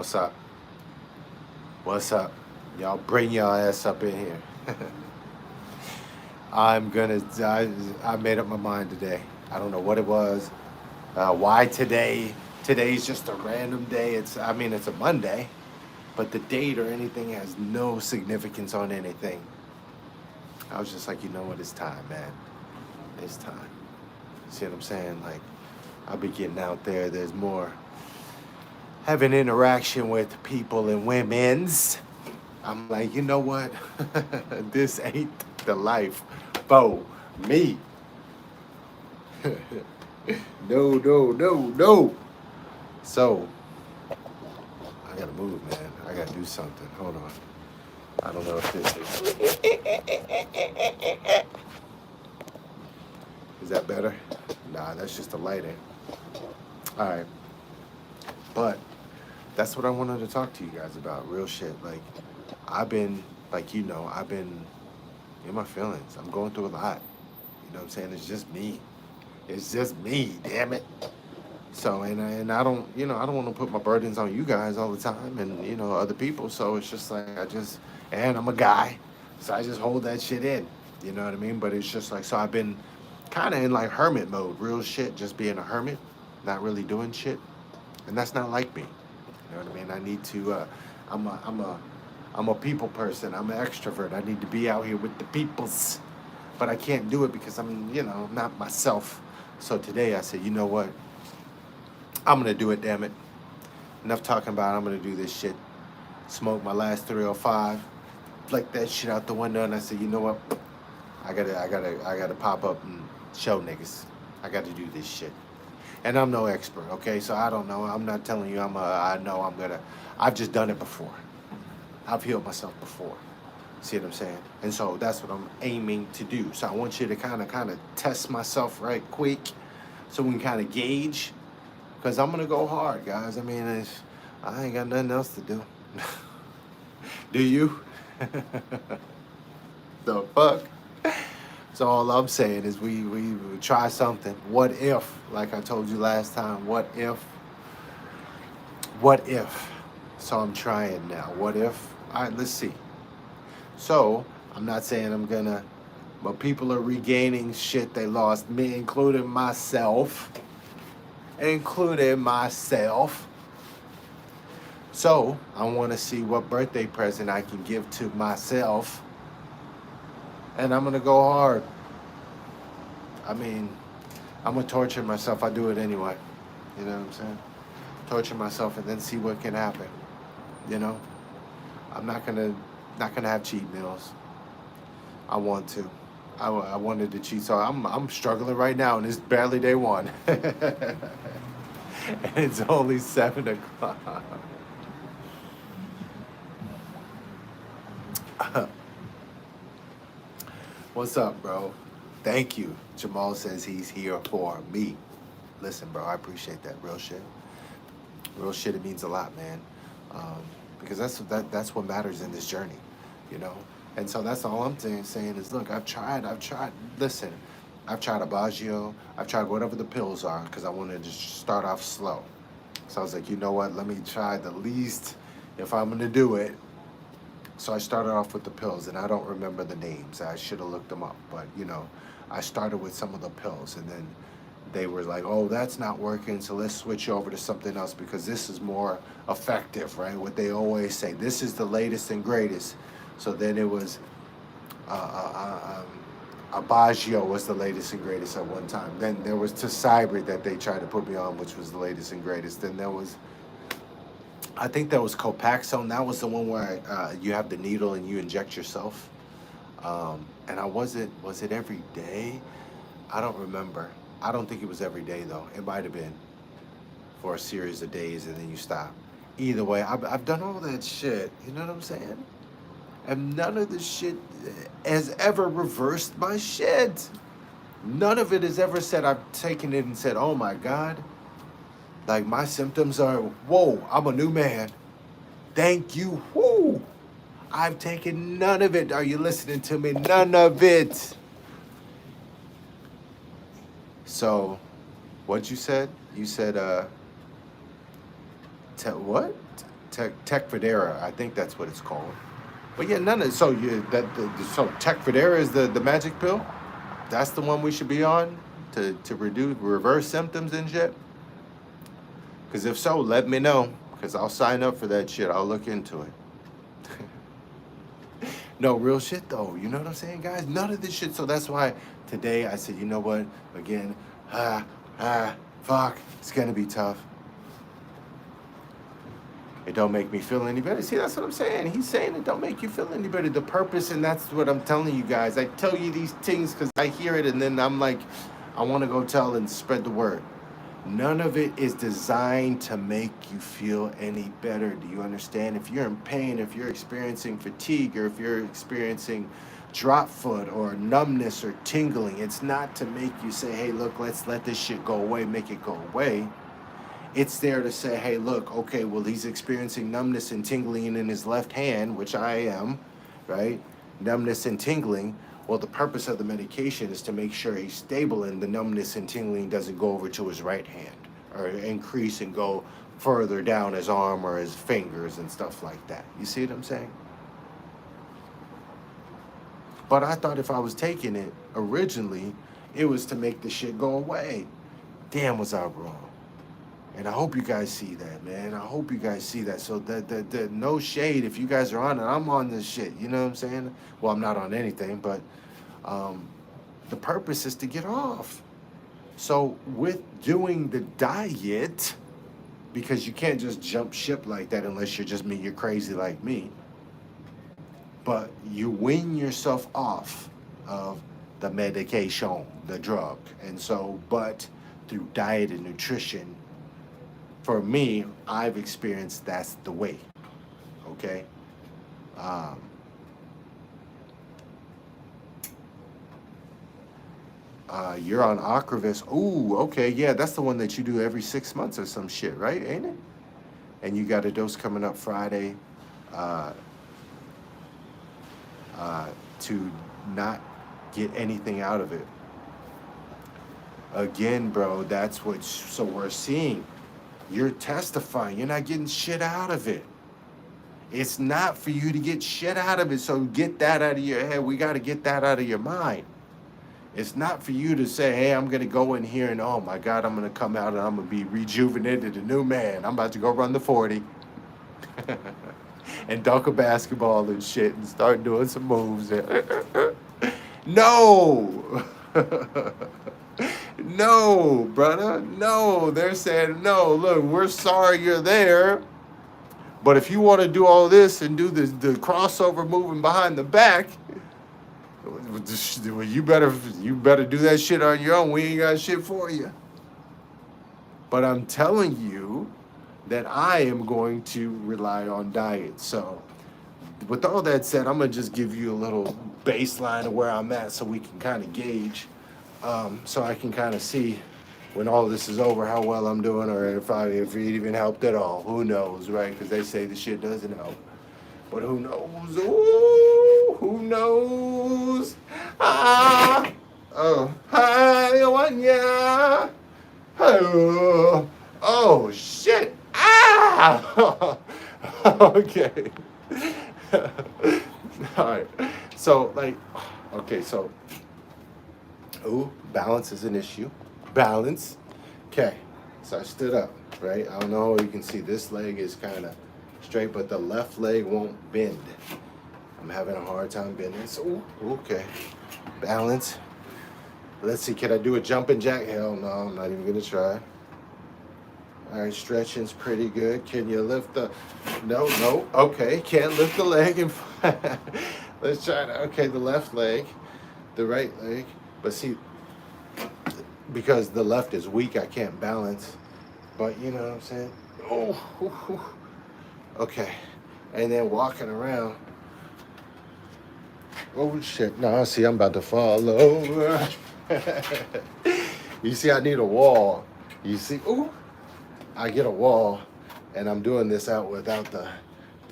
What's up? What's up? Y'all bring y'all ass up in here. I made up my mind today. I don't know what it was. Why today? Today's just a random day. It's a Monday, but the date or anything has no significance on anything. I was just like, you know what? It's time, man. It's time. See what I'm saying? Like, I'll be getting out there. There's more having interaction with people and women's. I'm like, you know what? This ain't the life for me. No, no, no, no. So, I gotta move, man. I gotta do something. Hold on. I don't know if this is that better? Nah, that's just the lighting. All right. But that's what I wanted to talk to you guys about. Real shit. Like, I've been, I've been in my feelings. I'm going through a lot. You know what I'm saying? It's just me. It's just me, damn it. So and I don't I don't want to put my burdens on you guys all the time and other people. So it's just like and I'm a guy, so I just hold that shit in. You know what I mean? But it's just like so I've been kind of in like hermit mode, real shit, just being a hermit, not really doing shit, and that's not like me. You know what I mean? I need to. I'm a people person. I'm an extrovert. I need to be out here with the peoples, but I can't do it because I'm not myself. So today I said, you know what? I'm gonna do it, damn it. Enough talking about it, I'm gonna do this shit. Smoke my last 305, flick that shit out the window, and I said, you know what? I gotta pop up and show niggas. I gotta do this shit. And I'm no expert, okay? So I don't know. I'm not telling you I know I'm gonna I've just done it before. I've healed myself before. See what I'm saying? And so that's what I'm aiming to do. So I want you to kind of test myself right quick so we can kind of gauge. Because I'm going to go hard, guys. I mean, I ain't got nothing else to do. Do you? The fuck? So all I'm saying is we try something. What if, like I told you last time, what if? What if? So I'm trying now. What if? All right, let's see. So I'm not saying I'm going to, but people are regaining shit they lost, me including myself. Including myself. So I want to see what birthday present I can give to myself, and I'm gonna go hard. I mean, I'm gonna torture myself. I do it anyway. You know what I'm saying? Torture myself and then see what can happen. You know, I'm not gonna have cheat meals. I want to. I wanted to cheat, so I'm struggling right now, and it's barely day one, and it's only 7 o'clock. What's up, bro? Thank you. Jamal says he's here for me. Listen, bro, I appreciate that. Real shit. Real shit. It means a lot, man. Um, because that's what matters in this journey, you know. And so that's all I'm saying is, look, I've tried. Listen, I've tried Abagio. I've tried whatever the pills are because I wanted to just start off slow. So I was like, you know what? Let me try the least if I'm gonna do it. So I started off with the pills, and I don't remember the names. I should have looked them up, but I started with some of the pills, and then they were like, "Oh, that's not working, so let's switch over to something else because this is more effective, right?" What they always say, this is the latest and greatest. So then it was Abagio was the latest and greatest at one time. Then there was Tesibri that they tried to put me on, which was the latest and greatest. Then there was I think that was Copaxone. That was the one where you have the needle and you inject yourself. And was it every day? I don't remember. I don't think it was every day though. It might have been for a series of days and then you stop. Either way, I've done all that shit. You know what I'm saying? And none of this shit has ever reversed my shit. None of it has ever said I've taken it and said, oh my God, like my symptoms are, whoa, I'm a new man. Thank you. Whoo. I've taken none of it. Are you listening to me? None of it. So, what you said? You said, what? Tecfidera. I think that's what it's called. But yeah, none of so you so Tecfidera is the magic pill. That's the one we should be on to reverse symptoms and shit. Because if so, let me know. Because I'll sign up for that shit. I'll look into it. No, real shit though. You know what I'm saying, guys? None of this shit. So that's why today I said, you know what? Again, ah, fuck. It's gonna be tough. It don't make me feel any better. See, that's what I'm saying. He's saying it don't make you feel any better. The purpose, and that's what I'm telling you guys. I tell you these things because I hear it, and then I'm like, I want to go tell and spread the word. None of it is designed to make you feel any better. Do you understand? If you're in pain, if you're experiencing fatigue, or if you're experiencing drop foot or numbness or tingling, it's not to make you say, hey, look, let's let this shit go away, make it go away. It's there to say, hey, look, okay, well, he's experiencing numbness and tingling in his left hand, which I am, right? Numbness and tingling. Well, the purpose of the medication is to make sure he's stable and the numbness and tingling doesn't go over to his right hand or increase and go further down his arm or his fingers and stuff like that. You see what I'm saying? But I thought if I was taking it originally, it was to make the shit go away. Damn, was I wrong. And I hope you guys see that, man. I hope you guys see that. So the no shade if you guys are on it. I'm on this shit. You know what I'm saying? Well, I'm not on anything, but the purpose is to get off. So with doing the diet, because you can't just jump ship like that unless you're just me, you're crazy like me. But you wean yourself off of the medication, the drug. And so, but through diet and nutrition, for me, I've experienced that's the way. Okay. Um, you're on Ocrevus. Ooh, okay, yeah, that's the one that you do every 6 months or some shit, right? Ain't it? And you got a dose coming up Friday uh, to not get anything out of it. Again, bro, that's what. So we're seeing. You're testifying. You're not getting shit out of it. It's not for you to get shit out of it. So get that out of your head. We got to get that out of your mind. It's not for you to say, hey, I'm going to go in here and, oh, my God, I'm going to come out and I'm going to be rejuvenated, a new man. I'm about to go run the 40 and dunk a basketball and shit and start doing some moves. No. No, brother. No. They're saying, no, look, we're sorry you're there. But if you want to do all this and do the crossover moving behind the back, well, you better do that shit on your own. We ain't got shit for you. But I'm telling you that I am going to rely on diet. So with all that said, I'm gonna just give you a little baseline of where I'm at so we can kind of gauge, so I can kind of see when all this is over how well I'm doing, or if it even helped at all. Who knows, right? Because they say the shit doesn't help. But who knows? Ooh, who knows? Ah, oh, hi, one, yeah. Oh, shit. Ah! Okay. All right. So, like, okay, so, ooh, balance is an issue. Balance. Okay. So I stood up, right? I don't know if you can see this leg is kind of straight, but the left leg won't bend. I'm having a hard time bending. So, ooh, okay. Balance. Let's see, can I do a jumping jack? Hell no, I'm not even gonna try. All right, stretching's pretty good. Can you lift the, no, okay, can't lift the leg. Let's try to, okay, the left leg, the right leg. But see, because the left is weak, I can't balance. But you know what I'm saying? Oh, okay. And then walking around. Oh shit, no, see, I'm about to fall over. You see, I need a wall. You see, ooh, I get a wall, and I'm doing this out without the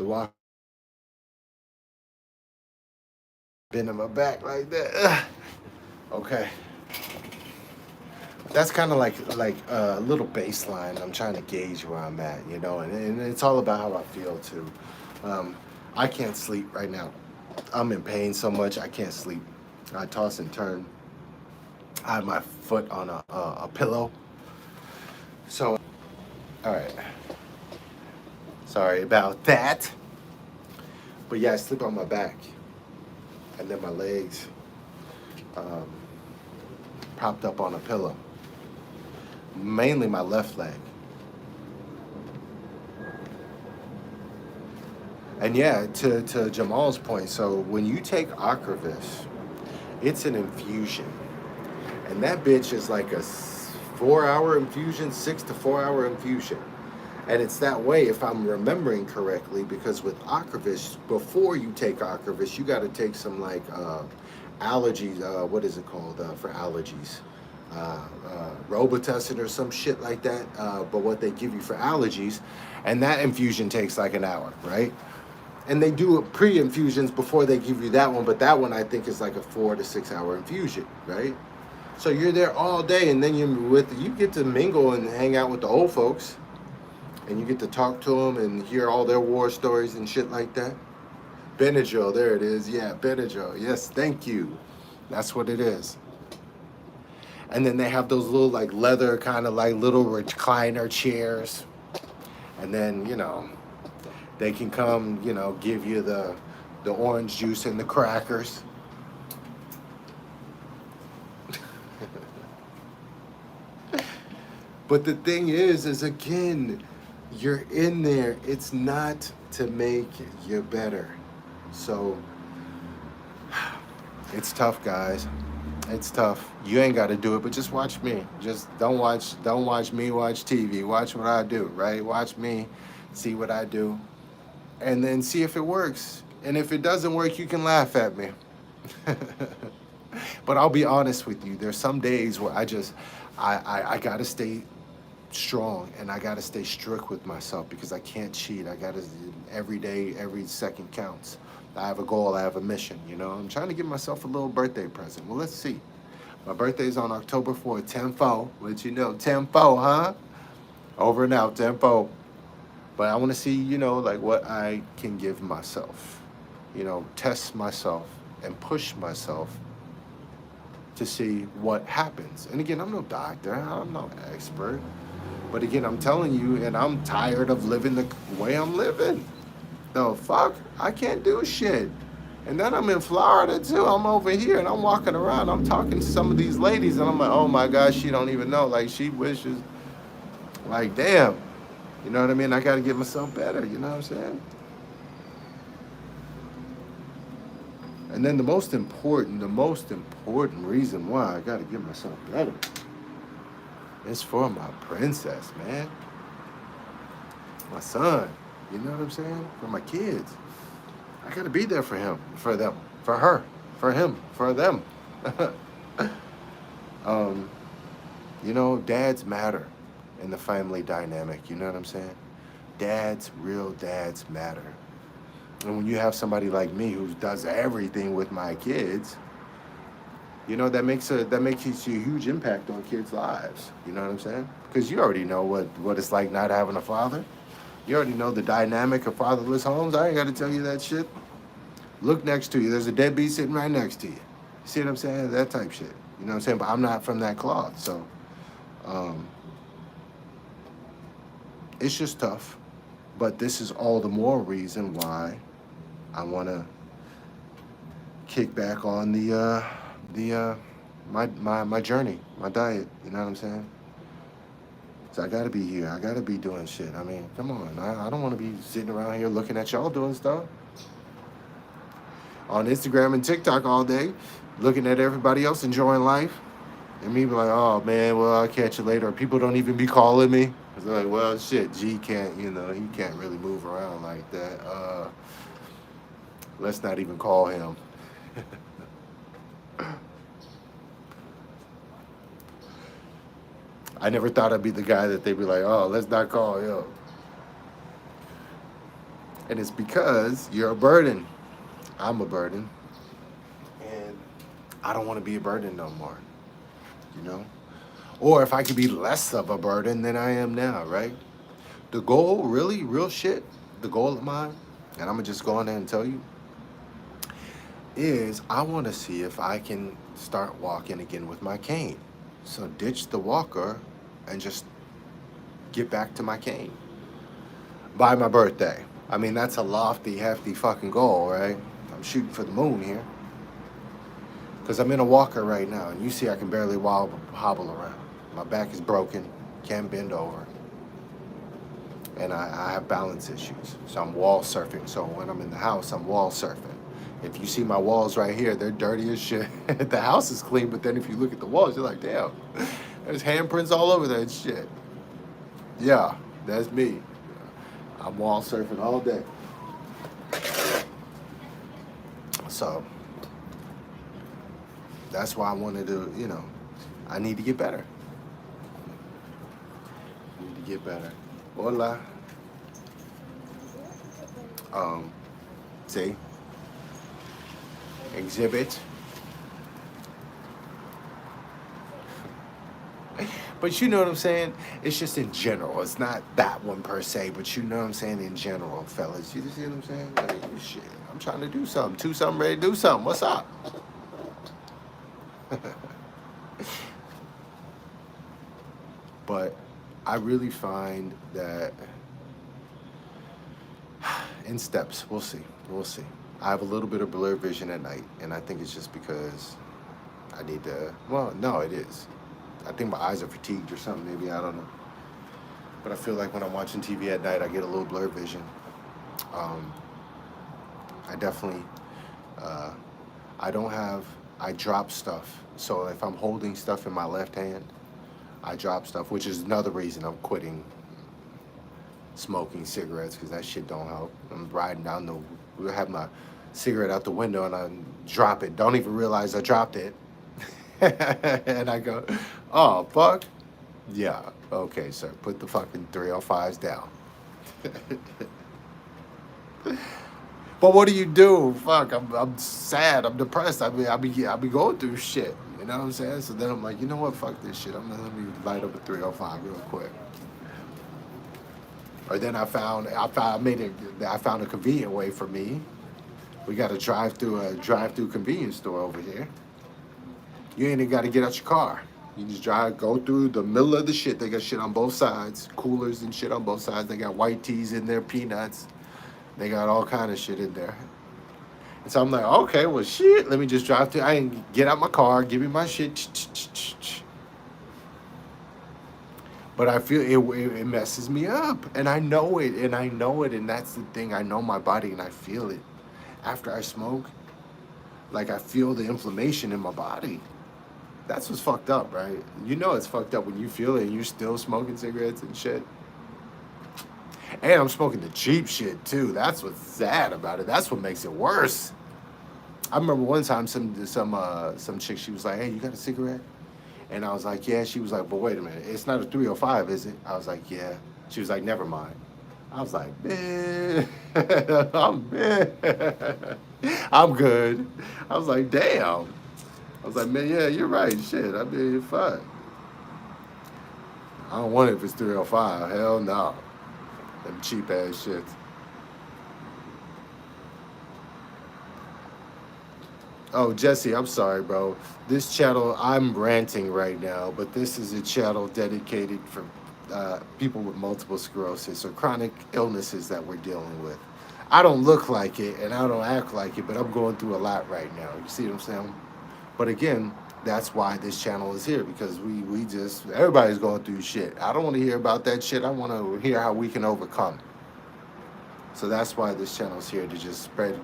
walk. Bending my back like that. Okay. that's kind of like a little baseline. I'm trying to gauge where I'm at, and it's all about how I feel too. Um, I can't sleep right now. I'm in pain so much I can't sleep. I toss and turn. I have my foot on a pillow. So, all right. Sorry about that. But yeah, I sleep on my back, and then my legs um, propped up on a pillow. Mainly my left leg. And yeah, to Jamal's point, so when you take Ocrevus, it's an infusion. And that bitch is like a 4 hour infusion, 6 to 4 hour infusion. And it's that way if I'm remembering correctly, because with Ocrevus, before you take Ocrevus, you got to take some like allergies. What is it called for allergies? Robitussin or some shit like that. But what they give you for allergies, and that infusion takes like an hour, right? And they do pre-infusions before they give you that one, but that one I think is like a 4 to 6 hour infusion, right? So you're there all day, and then you get to mingle and hang out with the old folks, and you get to talk to them and hear all their war stories and shit like that. Benadryl, there it is. Yeah, Benadryl. Yes, thank you. That's what it is. And then they have those little like leather kind of like little recliner chairs, and then they can come give you the orange juice and the crackers. But the thing is again, you're in there. It's not to make you better. So it's tough, guys. It's tough. You ain't got to do it, but just watch me. Just don't watch me watch TV. Watch what I do, right? Watch me, see what I do, and then see if it works. And if it doesn't work, you can laugh at me. But I'll be honest with you. There's some days where I gotta stay strong, and I gotta stay strict with myself because I can't cheat. I gotta every day, every second counts. I have a goal. I have a mission. I'm trying to give myself a little birthday present. Well, let's see. My birthday's on October 4th, 10-4. Let you know, 10-4, huh? Over and out, 10-4. But I want to see, like what I can give myself. Test myself and push myself to see what happens. And again, I'm no doctor. I'm no expert. But again, I'm telling you, and I'm tired of living the way I'm living. The fuck? I can't do shit. And then I'm in Florida too. I'm over here and I'm walking around. I'm talking to some of these ladies and I'm like, oh my gosh, she don't even know. Like she wishes, like damn. You know what I mean? I got to get myself better. You know what I'm saying? And then the most important reason why I got to get myself better is for my princess, man. My son. You know what I'm saying? For my kids. I got to be there for him, for them, for her, for him, for them. um, dads matter in the family dynamic. You know what I'm saying? Real dads matter. And when you have somebody like me who does everything with my kids, that makes a huge impact on kids' lives. You know what I'm saying? Because you already know what it's like not having a father. You already know the dynamic of fatherless homes. I ain't got to tell you that shit. Look next to you. There's a deadbeat sitting right next to you. See what I'm saying? That type shit. You know what I'm saying? But I'm not from that cloth. So it's just tough. But this is all the more reason why I want to kick back on my journey, my diet. You know what I'm saying? So I gotta be here. I gotta be doing shit. I mean, come on. I don't want to be sitting around here looking at y'all doing stuff on Instagram and TikTok all day, looking at everybody else enjoying life, and me be like, oh man, well I'll catch you later. Or people don't even be calling me. It's like, well, shit, G can't, he can't really move around like that. Let's not even call him. I never thought I'd be the guy that they'd be like, oh, let's not call him. And it's because you're a burden. I'm a burden. And I don't want to be a burden no more. or if I could be less of a burden than I am now, right? The goal, really, real shit, the goal of mine, and I'm gonna just go on there and tell you, is I want to see if I can start walking again with my cane. So ditch the walker and just get back to my cane by my birthday. I mean, that's a lofty, hefty fucking goal, right? I'm shooting for the moon here. Because I'm in a walker right now, and you see I can barely hobble around. My back is broken, can't bend over, and I have balance issues. So I'm wall surfing. So when I'm in the house, I'm wall surfing. If you see my walls right here, they're dirty as shit. The house is clean, but then if you look at the walls, you're like, damn, there's handprints all over that shit. Yeah, that's me. I'm wall surfing all day. So that's why I wanted to, I need to get better. I need to get better. Hola. See? Exhibit. But you know what I'm saying? It's just in general. It's not that one per se, but you know what I'm saying in general, fellas. You see what I'm saying? Like, shit, I'm trying to do something. Do something, ready to do something. What's up? But I really find that in steps, we'll see. We'll see. I have a little bit of blurred vision at night, and I think it's just because I need to, well, no, it is. I think my eyes are fatigued or something, maybe, I don't know. But I feel like when I'm watching TV at night, I get a little blurred vision. I definitely, uh, I drop stuff. So if I'm holding stuff in my left hand, I drop stuff, which is another reason I'm quitting smoking cigarettes, because that shit don't help. I'm riding down I have my cigarette out the window and I drop it. Don't even realize I dropped it. And I go, oh, fuck. Yeah, okay, sir. Put the fucking 305s down. But what do you do? Fuck, I'm sad. I'm depressed. I be going through shit. You know what I'm saying? So then I'm like, you know what? Fuck this shit. Let me light up a 305 real quick. Or then I found a convenient way for me. We got a drive-through convenience store over here. You ain't even got to get out your car. You just go through the middle of the shit. They got shit on both sides, coolers and shit on both sides. They got white teas in there, peanuts. They got all kind of shit in there. And so I'm like, okay, well, shit. Let me just drive through. I ain't get out my car, give me my shit. But I feel it messes me up, and I know it, and that's the thing. I know my body, and I feel it. After I smoke, like I feel the inflammation in my body. That's what's fucked up, right? You know it's fucked up when you feel it and you're still smoking cigarettes and shit. And I'm smoking the cheap shit too. That's what's sad about it. That's what makes it worse. I remember one time some chick, she was like, "Hey, you got a cigarette?" And I was like, "Yeah." She was like, "But wait a minute, it's not a 305, is it?" I was like, "Yeah." She was like, "Never mind." I was like, "Man, I'm good." I was like, "Damn." I was like, "Man, yeah, you're right. Shit, I mean, fuck. I don't want it if it's 305. Hell no. Them cheap ass shits." Oh, Jesse, I'm sorry, bro. This channel, I'm ranting right now, but this is a channel dedicated for people with multiple sclerosis or chronic illnesses that we're dealing with. I don't look like it and I don't act like it, but I'm going through a lot right now. You see what I'm saying? But again, that's why this channel is here, because we just, everybody's going through shit. I don't want to hear about that shit. I want to hear how we can overcome. So that's why this channel is here, to just spread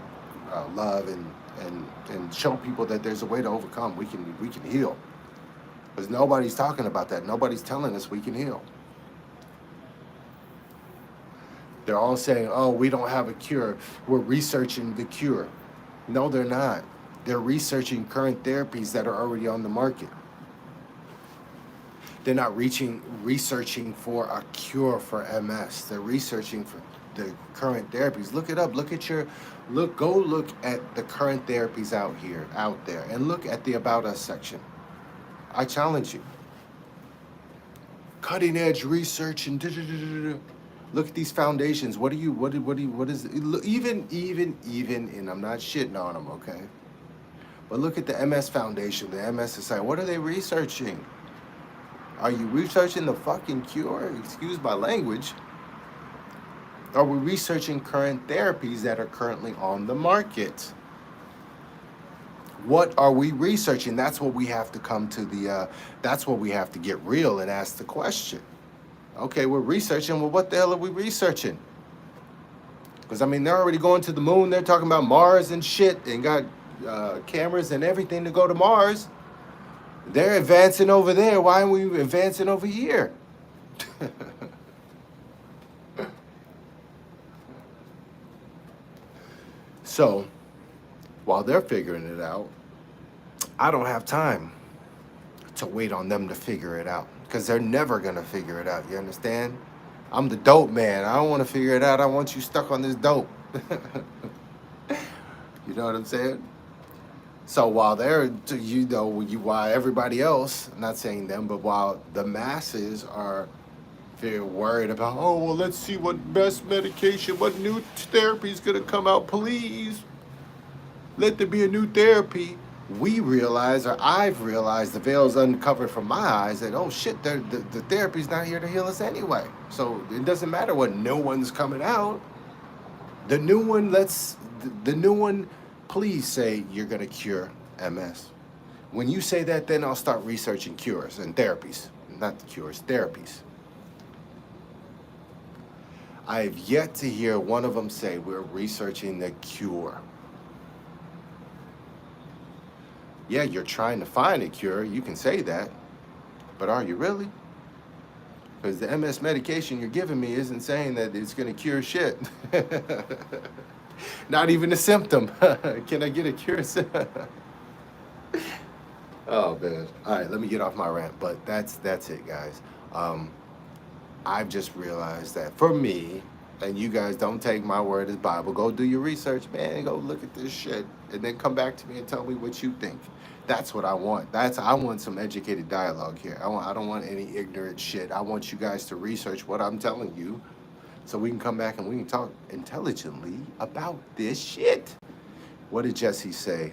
love and show people that there's a way to overcome. We can heal, because nobody's talking about that. Nobody's telling us we can heal. They're all saying, "Oh, we don't have a cure. We're researching the cure." No, they're not. They're researching current therapies that are already on the market. They're not researching for a cure for MS. They're researching for the current therapies. Look it up. Go look at the current therapies out there, and look at the About Us section. I challenge you. cutting edge research and look at these foundations. What is even, and I'm not shitting on them, okay? But look at the MS Foundation, the MS Society. What are they researching? Are you researching the fucking cure? Excuse my language. Are we researching current therapies that are currently on the market? What are we researching? That's what we have to come to that's what we have to get real and ask the question. Okay, we're researching. Well, what the hell are we researching? Because, I mean, they're already going to the moon. They're talking about Mars and shit and got cameras and everything to go to Mars. They're advancing over there. Why aren't we advancing over here? So, while they're figuring it out, I don't have time to wait on them to figure it out because they're never going to figure it out. You understand? I'm the dope man. I don't want to figure it out. I want you stuck on this dope. You know what I'm saying? So while they're, while everybody else, I'm not saying them, but while the masses are very worried about, oh, well, let's see what best medication, what new therapy is going to come out, please. Let there be a new therapy. We realize, or I've realized, the veil's uncovered from my eyes that, oh shit, the therapy's not here to heal us anyway. So it doesn't matter what new one's coming out. The new one, please say you're going to cure MS. When you say that, then I'll start researching cures and therapies. Not the cures, therapies. I have yet to hear one of them say we're researching the cure. Yeah, you're trying to find a cure. You can say that. But are you really? Because the MS medication you're giving me isn't saying that it's going to cure shit. Not even a symptom. Can I get a cure? Oh, man. All right, let me get off my rant. But that's it, guys. I've just realized that for me, and you guys don't take my word as Bible, go do your research, man. Go look at this shit. And then come back to me and tell me what you think. That's what I want. I want some educated dialogue here. I don't want any ignorant shit. I want you guys to research what I'm telling you so we can come back and we can talk intelligently about this shit. What did Jesse say?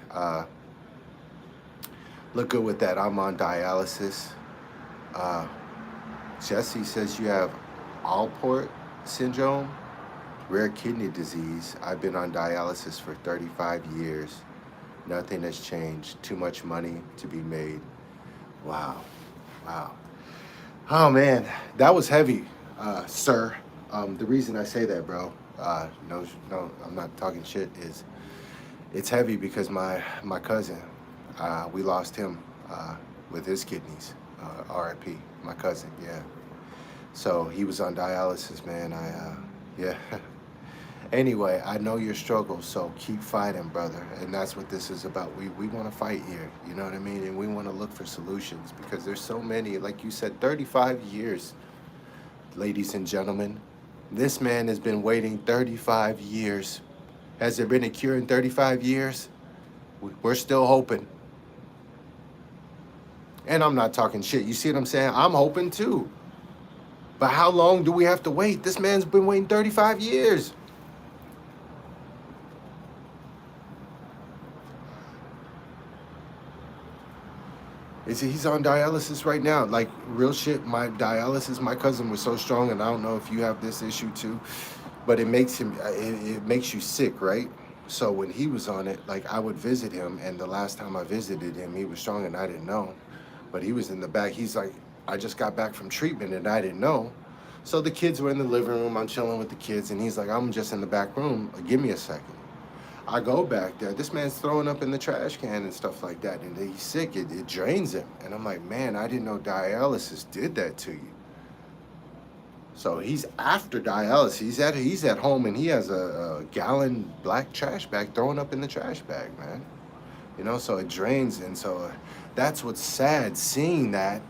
Look good with that. I'm on dialysis. Jesse says you have Alport syndrome, rare kidney disease. I've been on dialysis for 35 years. Nothing has changed. Too much money to be made. Wow. Oh, man. That was heavy, sir. The reason I say that, bro, no, I'm not talking shit, is it's heavy because my cousin, we lost him with his kidneys. RIP, my cousin, yeah. So he was on dialysis, man. Yeah. Anyway, I know your struggle, so keep fighting, brother. And that's what this is about. We want to fight here, you know what I mean? And we want to look for solutions because there's so many, like you said, 35 years, ladies and gentlemen. This man has been waiting 35 years. Has there been a cure in 35 years? We're still hoping. And I'm not talking shit. You see what I'm saying? I'm hoping too. But how long do we have to wait? This man's been waiting 35 years. He's on dialysis right now. Like, real shit, my cousin was so strong, and I don't know if you have this issue too, but it makes you sick, right? So when he was on it, like, I would visit him, and the last time I visited him, he was strong, and I didn't know. But he was in the back. He's like, I just got back from treatment, and I didn't know. So the kids were in the living room. I'm chilling with the kids, and he's like, I'm just in the back room. Give me a second. I go back there. This man's throwing up in the trash can and stuff like that, and he's sick. It drains him. And I'm like, man, I didn't know dialysis did that to you. So he's after dialysis. He's at home, and he has a gallon black trash bag throwing up in the trash bag, man. You know, so it drains, and so that's what's sad, seeing that.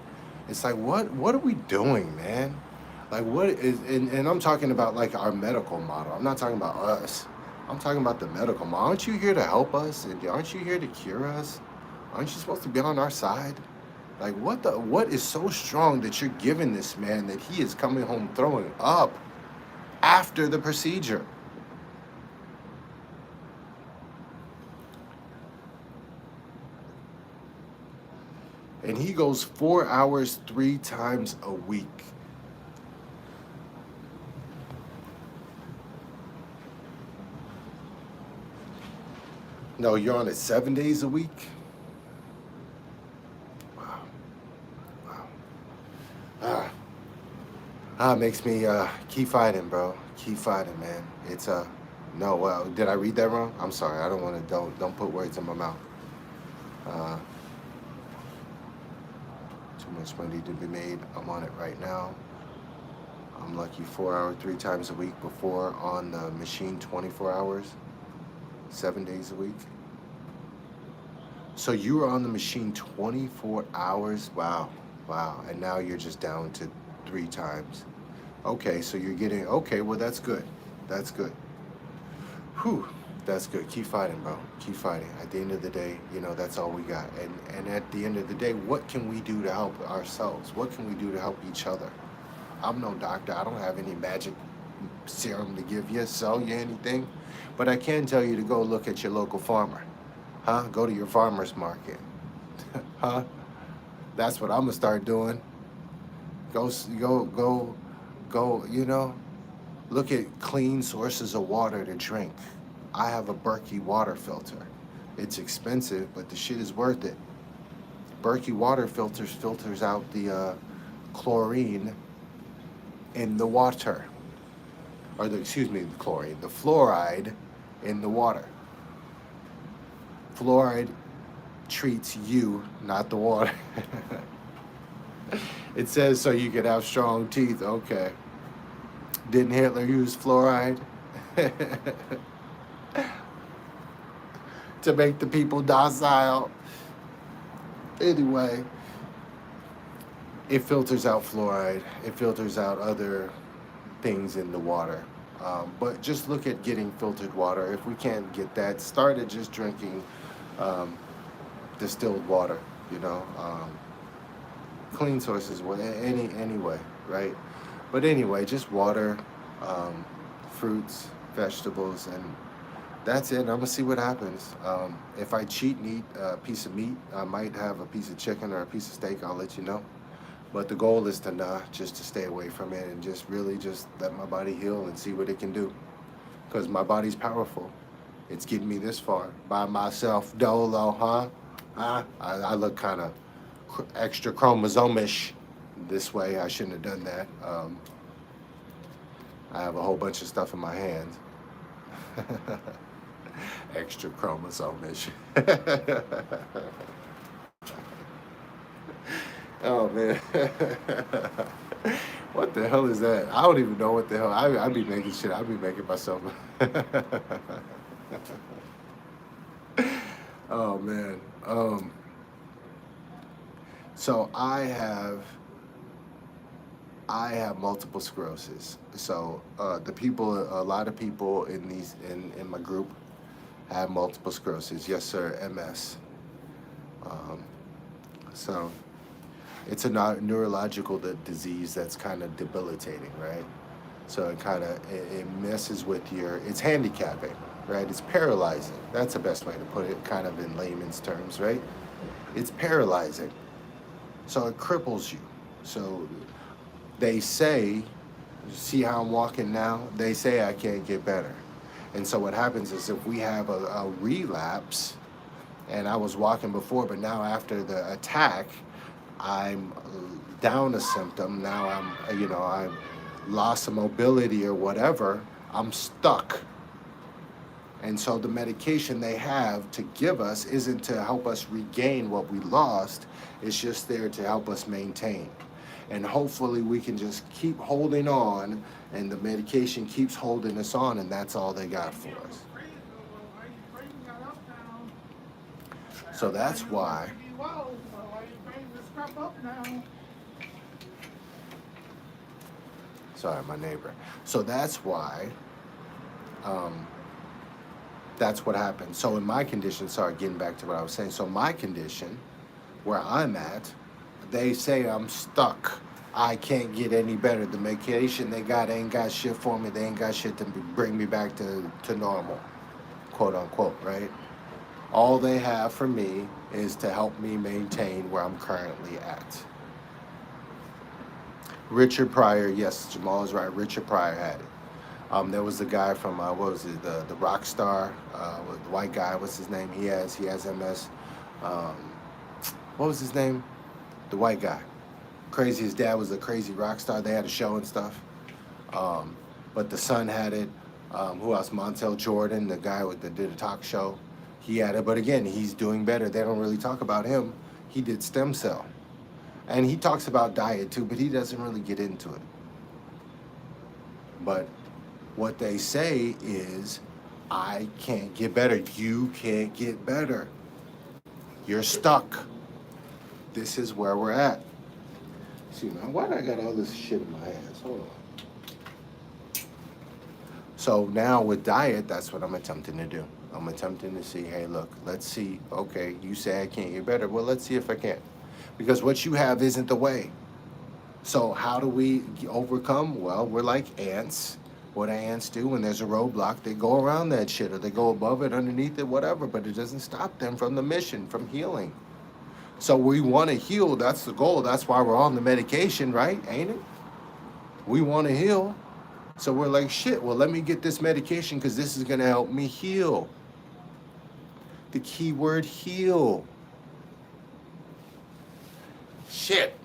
It's like, what are we doing, man? Like, what is, and I'm talking about, like, our medical model. I'm not talking about us. I'm talking about the medical model. Aren't you here to help us? And aren't you here to cure us? Aren't you supposed to be on our side? Like, what is so strong that you're giving this man that he is coming home throwing up after the procedure? And he goes 4 hours 3 times a week. No, you're on it 7 days a week? Wow. Wow. Ah, makes me keep fighting, bro. Keep fighting, man. It's no, well, did I read that wrong? I'm sorry. I don't want to don't put words in my mouth. Uh, too much money to be made. I'm on it right now. I'm lucky 4 hour 3 times a week, before on the machine 24 hours, 7 days a week. So you were on the machine 24 hours? Wow. Wow. And now you're just down to 3 times. Okay, so you're getting, okay, well, that's good. That's good. Whew. That's good. Keep fighting, bro. Keep fighting. At the end of the day, that's all we got. And at the end of the day, what can we do to help ourselves? What can we do to help each other? I'm no doctor. I don't have any magic serum to give you, sell you anything. But I can tell you to go look at your local farmer. Huh? Go to your farmer's market. Huh? That's what I'm gonna start doing. Go, look at clean sources of water to drink. I have a Berkey water filter. It's expensive, but the shit is worth it. Berkey water filters out the chlorine in the water, or the chlorine, the fluoride in the water. Fluoride treats you, not the water. It says so you could have strong teeth. Okay. Didn't Hitler use fluoride to make the people docile? Anyway, it filters out fluoride. It filters out other things in the water. But just look at getting filtered water. If we can't get that, start at just drinking distilled water. Clean sources, anyway, right? But anyway, just water, fruits, vegetables, and that's it. I'm gonna see what happens. If I cheat and eat a piece of meat, I might have a piece of chicken or a piece of steak. I'll let you know. But the goal is to not just to stay away from it and just really just let my body heal and see what it can do. Because my body's powerful. It's getting me this far by myself, dolo, huh? I look kind of extra chromosomish this way. I shouldn't have done that. I have a whole bunch of stuff in my hands. Extra chromosomish. Oh man. What the hell is that? I don't even know what the hell. I be making shit. I be making myself. Oh man. So I have multiple sclerosis. So a lot of people in my group have multiple sclerosis. Yes, sir, MS. So it's a neurological disease that's kind of debilitating, right? So it messes with it's handicapping, right? It's paralyzing. That's the best way to put it, kind of in layman's terms, right? It's paralyzing. So it cripples you. So they say, see how I'm walking now? They say I can't get better. And so what happens is if we have a relapse, and I was walking before, but now after the attack, I'm down a symptom. Now I'm lost of mobility or whatever. I'm stuck. And so the medication they have to give us isn't to help us regain what we lost. It's just there to help us maintain. And hopefully we can just keep holding on, and the medication keeps holding us on, and that's all they got for us. So that's why. Sorry, my neighbor. So that's why. That's what happened. So in my condition, sorry, getting back to what I was saying. So my condition, where I'm at, they say I'm stuck. I can't get any better. The medication they got ain't got shit for me. They ain't got shit to bring me back to normal, quote unquote, right? All they have for me is to help me maintain where I'm currently at. Richard Pryor, yes, Jamal is right. Richard Pryor had it. There was the guy from what was it, the rock star, the white guy. What's his name? He has MS. Um, what was his name? The white guy. Crazy. His dad was a crazy rock star. They had a show and stuff. Um, but the son had it. Who else? Montel Jordan, the guy that did a talk show. He had it. But again, he's doing better. They don't really talk about him. He did stem cell. And he talks about diet too, but he doesn't really get into it. But what they say is, I can't get better. You can't get better. You're stuck. This is where we're at. See, now, why do I got all this shit in my hands? Hold on. So now with diet, that's what I'm attempting to do. I'm attempting to see, hey, look, let's see. Okay, you say I can't get better. Well, let's see if I can. Because what you have isn't the way. So how do we overcome? Well, we're like ants. What ants do when there's a roadblock, they go around that shit, or they go above it, underneath it, whatever, but it doesn't stop them from the mission, from healing. So we want to heal. That's the goal. That's why we're on the medication, right? Ain't it? We want to heal. So we're like, shit, well, let me get this medication because this is going to help me heal. The key word, heal. Shit.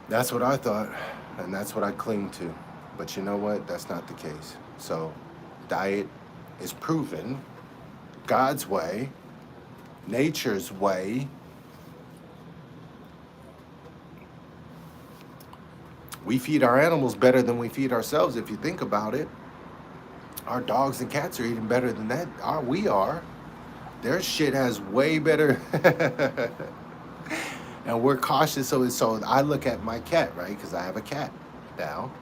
That's what I thought, and that's what I cling to. But you know what? That's not the case. So, diet is proven God's way, nature's way. We feed our animals better than we feed ourselves, if you think about it. Our dogs and cats are eating better than that. We are. Their shit has way better. And we're cautious. So I look at my cat, right? Because I have a cat now.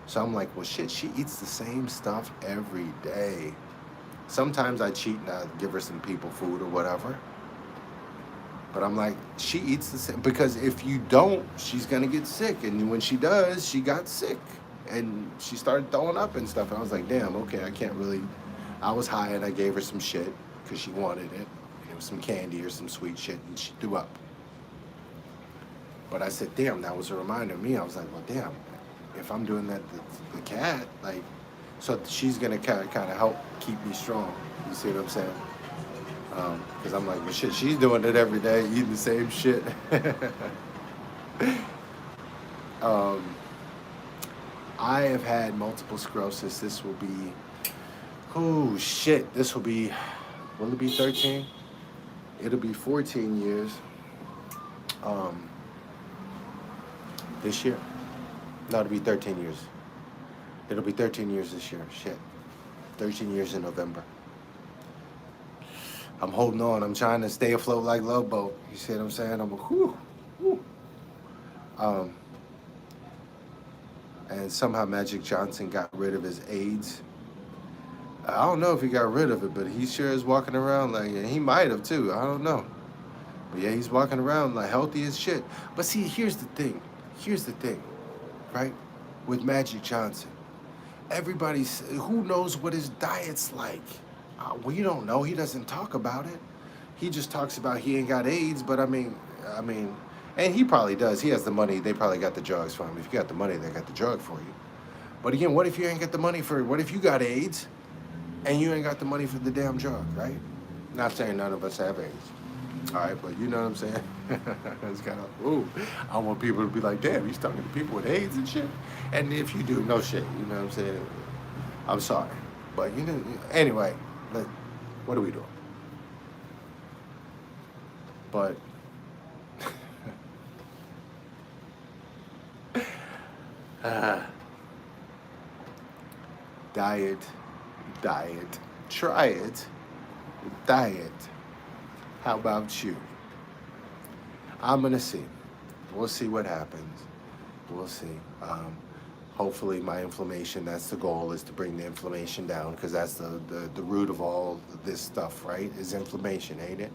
So I'm like, well, shit, she eats the same stuff every day. Sometimes I cheat and I give her some people food or whatever. But I'm like, she eats the same. Because if you don't, she's going to get sick. And when she does, she got sick. And she started throwing up and stuff. And I was like, damn, okay, I can't really. I was high and I gave her some shit because she wanted it. It was some candy or some sweet shit. And she threw up. But I said, damn, that was a reminder of me. I was like, well, damn, if I'm doing that to the cat, like, so she's going to kind of help keep me strong. You see what I'm saying? Because I'm like, well, shit, she's doing it every day, eating the same shit. I have had multiple sclerosis. This will be, oh, shit, this will be, will it be 13? It'll be 14 years. This year. No, it'll be 13 years. It'll be 13 years this year. Shit. 13 years in November. I'm holding on. I'm trying to stay afloat like Love Boat. You see what I'm saying? I'm like, whew, whew. And somehow Magic Johnson got rid of his AIDS. I don't know if he got rid of it, but he sure is walking around like, and he might have too. I don't know. But yeah, he's walking around like healthy as shit. But see, here's the thing, right? With Magic Johnson, who knows what his diet's like? We don't know. He doesn't talk about it. He just talks about he ain't got AIDS, but I mean, and he probably does. He has the money. They probably got the drugs for him. If you got the money, they got the drug for you. But again, what if you ain't got the money what if you got AIDS and you ain't got the money for the damn drug, right? Not saying none of us have AIDS. All right, but you know what I'm saying? It's kind of, ooh, I want people to be like, damn, he's talking to people with AIDS and shit. And if you do, no shit, you know what I'm saying? I'm sorry. But, anyway, what are we doing? But, diet, try it, diet. How about you? I'm going to see. We'll see what happens. We'll see. Hopefully my inflammation, that's the goal, is to bring the inflammation down, because that's the root of all this stuff, right? Is inflammation, ain't it?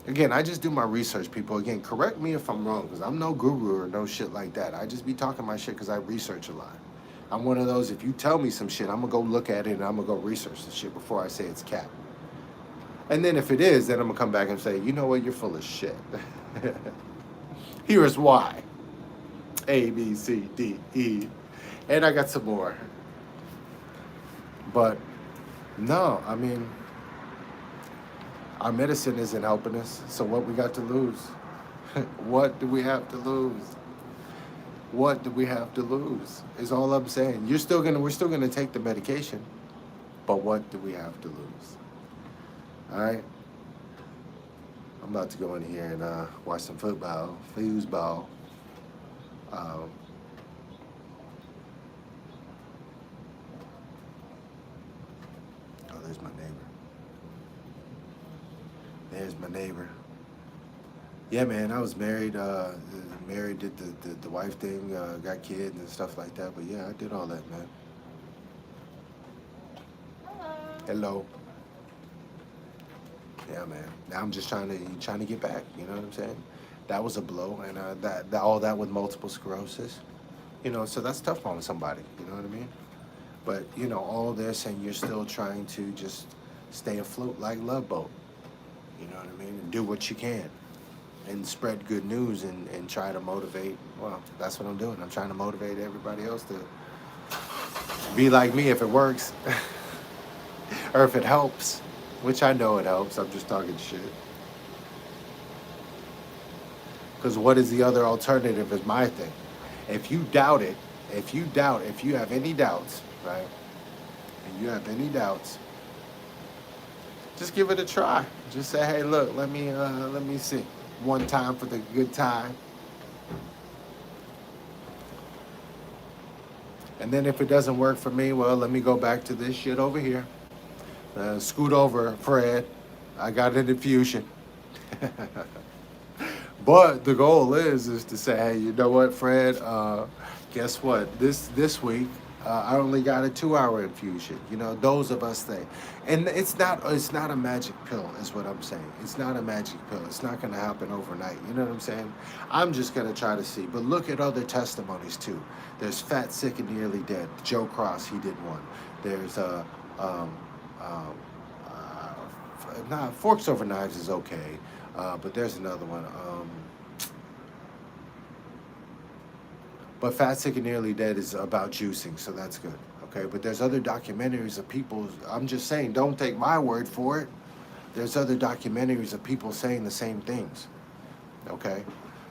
Again, I just do my research, people. Again, correct me if I'm wrong, because I'm no guru or no shit like that. I just be talking my shit because I research a lot. I'm one of those, if you tell me some shit, I'm going to go look at it and I'm going to go research the shit before I say it's cap. And then if it is, then I'm going to come back and say, you know what, you're full of shit. Here's why. A, B, C, D, E. And I got some more. But no, I mean, our medicine isn't helping us. So what we got to lose? What do we have to lose? What do we have to lose? Is all I'm saying. We're still gonna take the medication, but what do we have to lose? All right. I'm about to go in here and watch some foosball. Um, oh, there's my neighbor. There's my neighbor. Yeah, man, I was married. Married, did the wife thing, got kids and stuff like that. But yeah, I did all that, man. Hello. Yeah, man. Now I'm just trying to get back. You know what I'm saying? That was a blow, and that all that with multiple sclerosis. You know, so that's tough on somebody. You know what I mean? But you know, all this, and you're still trying to just stay afloat like Love Boat. You know what I mean? And do what you can, and spread good news, and try to motivate. Well, that's what I'm doing. I'm trying to motivate everybody else to be like me if it works, or if it helps, which I know it helps. I'm just talking shit. Because what is the other alternative is my thing. If you doubt it, if you have any doubts, right? And you have any doubts, just give it a try. Just say, hey, look, let me see. One time for the good time. And then if it doesn't work for me, well, let me go back to this shit over here. Scoot over, Fred. I got an infusion. But the goal is to say, hey, you know what, Fred? Guess what? This week, I only got a 2-hour infusion. You know, those of us think, and it's not a magic pill, is what I'm saying. It's not a magic pill. It's not going to happen overnight. You know what I'm saying? I'm just going to try to see. But look at other testimonies too. There's Fat, Sick, and Nearly Dead. Joe Cross, he did one. There's Forks Over Knives is okay. But there's another one. But Fat, Sick, and Nearly Dead is about juicing, so that's good. Okay, but there's other documentaries of people. I'm just saying, don't take my word for it. There's other documentaries of people saying the same things. Okay,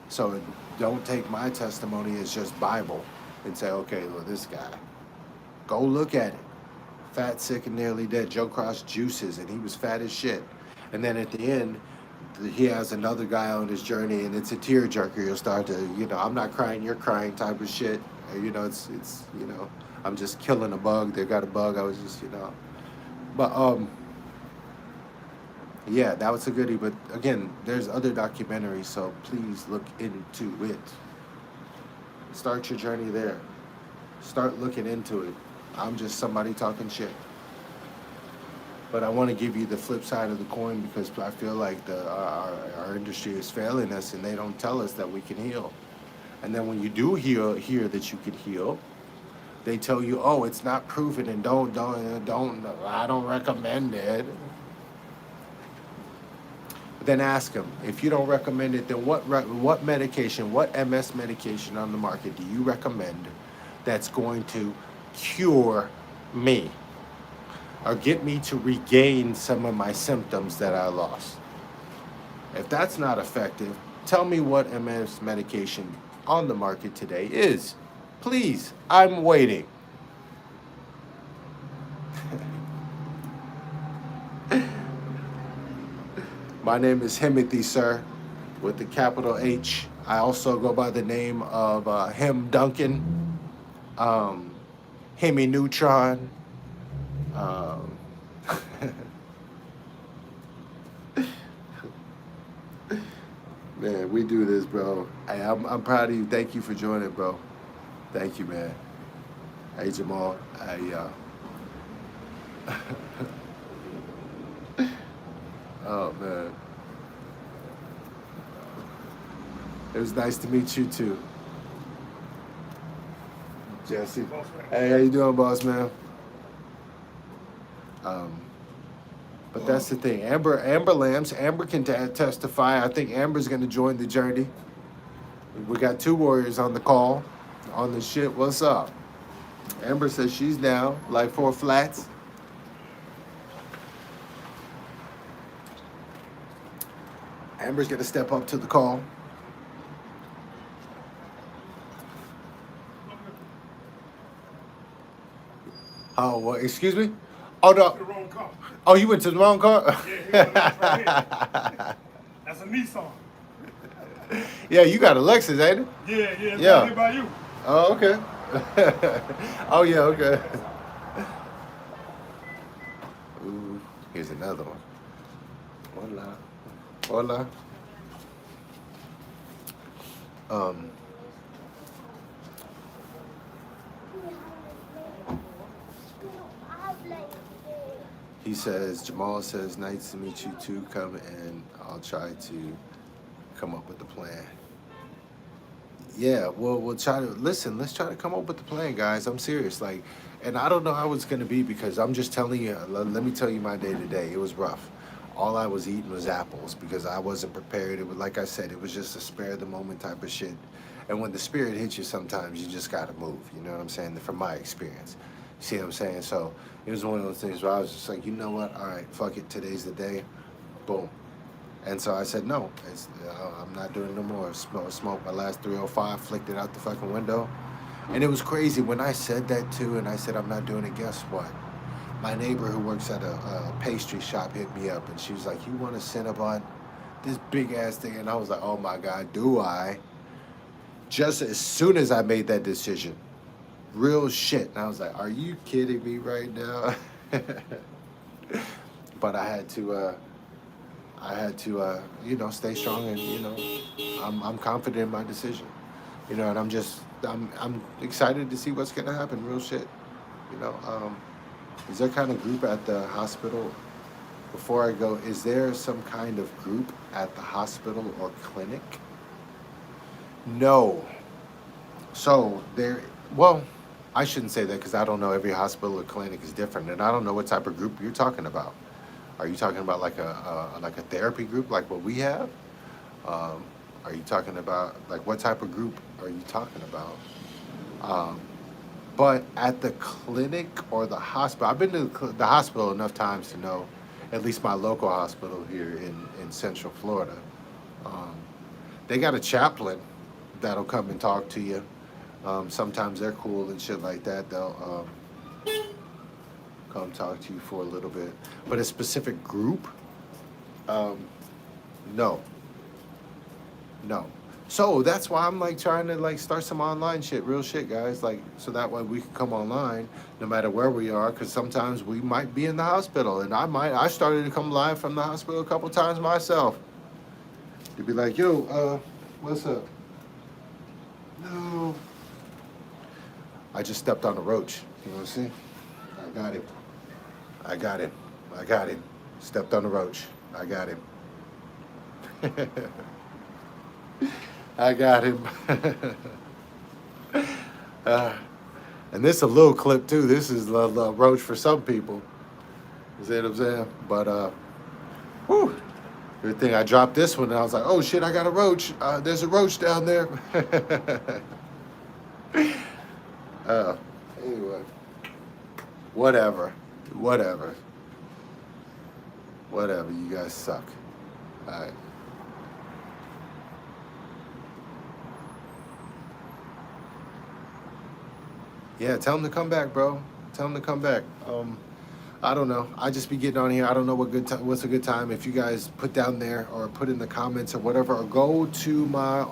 so don't take my testimony as just Bible and say, okay, well, this guy. Go look at it. Fat, Sick, and Nearly Dead. Joe Cross juices, and he was fat as shit. And then at the end, he has another guy on his journey, and it's a tearjerker. You'll start to, you know, I'm not crying, you're crying type of shit. You know, it's you know, I'm just killing a bug. They got a bug. I was just, you know, but yeah, that was a goodie. But again, there's other documentaries, so please look into it. Start your journey there. Start looking into it. I'm just somebody talking shit. But I want to give you the flip side of the coin, because I feel like our industry is failing us, and they don't tell us that we can heal. And then when you do hear that you can heal, they tell you, oh, it's not proven, and don't I don't recommend it. But then ask them, if you don't recommend it, then what medication, what MS medication on the market do you recommend that's going to cure me, or get me to regain some of my symptoms that I lost? If that's not effective, tell me what MS medication on the market today is. Please, I'm waiting. My name is Himothy, sir, with the capital H. I also go by the name of Him Duncan, Hemi Neutron. Um, Man, we do this, bro. Hey, I'm proud of you. Thank you for joining, bro. Thank you, man. Hey Jamal. Hey oh man, it was nice to meet you too, Jesse. Hey, how you doing, boss man? Um, but that's the thing. Amber Lambs. Amber can testify. I think Amber's gonna join the journey. We got two warriors on the call, on the shit. What's up? Amber says she's down, like 4 flats. Amber's gonna step up to the call. Oh, what? Excuse me? Oh no. The wrong car. Oh, you went to the wrong car. Yeah, right here. That's a Nissan. Yeah, you got a Lexus, ain't it? Yeah, yeah, it's Yeah. right here by you. Oh, okay. Oh yeah, okay. Ooh, here's another one. Hola. Hola. Um, he says, Jamal says, nice to meet you too. Come and I'll try to come up with the plan. Yeah, well, we'll try to listen. Let's try to come up with the plan, guys. I'm serious. Like, and I don't know how it's gonna be because I'm just telling you. Let me tell you my day to day. It was rough. All I was eating was apples because I wasn't prepared. It was like I said, it was just a spare the moment type of shit. And when the spirit hits you, sometimes you just gotta move. You know what I'm saying? From my experience, see what I'm saying? So it was one of those things where I was just like, you know what? All right, fuck it. Today's the day. Boom. And so I said, no, I'm not doing it no more. Smoked my last 305, flicked it out the fucking window. And it was crazy when I said that too, and I said, I'm not doing it, guess what? My neighbor who works at a pastry shop hit me up, and she was like, you want a Cinnabon? This big ass thing. And I was like, oh my God, do I? Just as soon as I made that decision, real shit. And I was like, are you kidding me right now? But I had to, stay strong, and I'm confident in my decision, and I'm excited to see what's gonna happen. Real shit, you know. Is there kind of group at the hospital? Before I go, is there some kind of group at the hospital or clinic? No. So there, well, I shouldn't say that because I don't know. Every hospital or clinic is different, and I don't know what type of group you're talking about. Are you talking about like a therapy group like what we have? Um, are you talking about like what type of group are you talking about? Um, but at the clinic or the hospital, I've been to the hospital enough times to know, at least my local hospital here in Central Florida. Um, they got a chaplain that'll come and talk to you. Sometimes they're cool and shit like that. They'll come talk to you for a little bit. But a specific group, um, no, no. So that's why I'm like trying to like start some online shit, real shit, guys. Like so that way we can come online no matter where we are, because sometimes we might be in the hospital, and I started to come live from the hospital a couple times myself. To be like, yo, what's up? No, I just stepped on a roach. You want to see? I got him. I got him. I got him. Stepped on the roach. I got him. I got him. uh, and this is a little clip too. This is a roach for some people. You see what I'm saying? But whew, good thing I dropped this one and I was like, oh shit, I got a roach. There's a roach down there. Anyway, whatever. Whatever. Whatever. You guys suck. All right. Yeah, tell them to come back, bro. Tell them to come back. I don't know. I just be getting on here. I don't know what's a good time. If you guys put down there or put in the comments or whatever, or go to my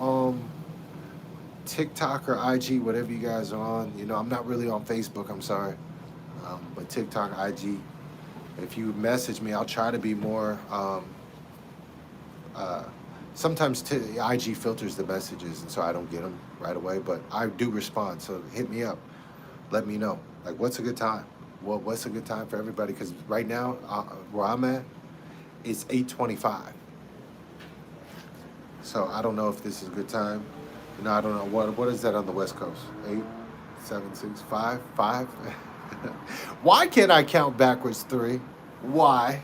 TikTok or IG, whatever you guys are on. I'm not really on Facebook. I'm sorry, but TikTok, IG. If you message me, I'll try to be more. Uh, Sometimes IG filters the messages, and so I don't get them right away. But I do respond. So hit me up. let me know. Like, what's a good time? What's a good time for everybody? Because right now, where I'm at, it's 8:25. So I don't know if this is a good time. I don't know what is that on the West Coast. 8, 7, 6, 5, 5. Why can't I count backwards 3? Why?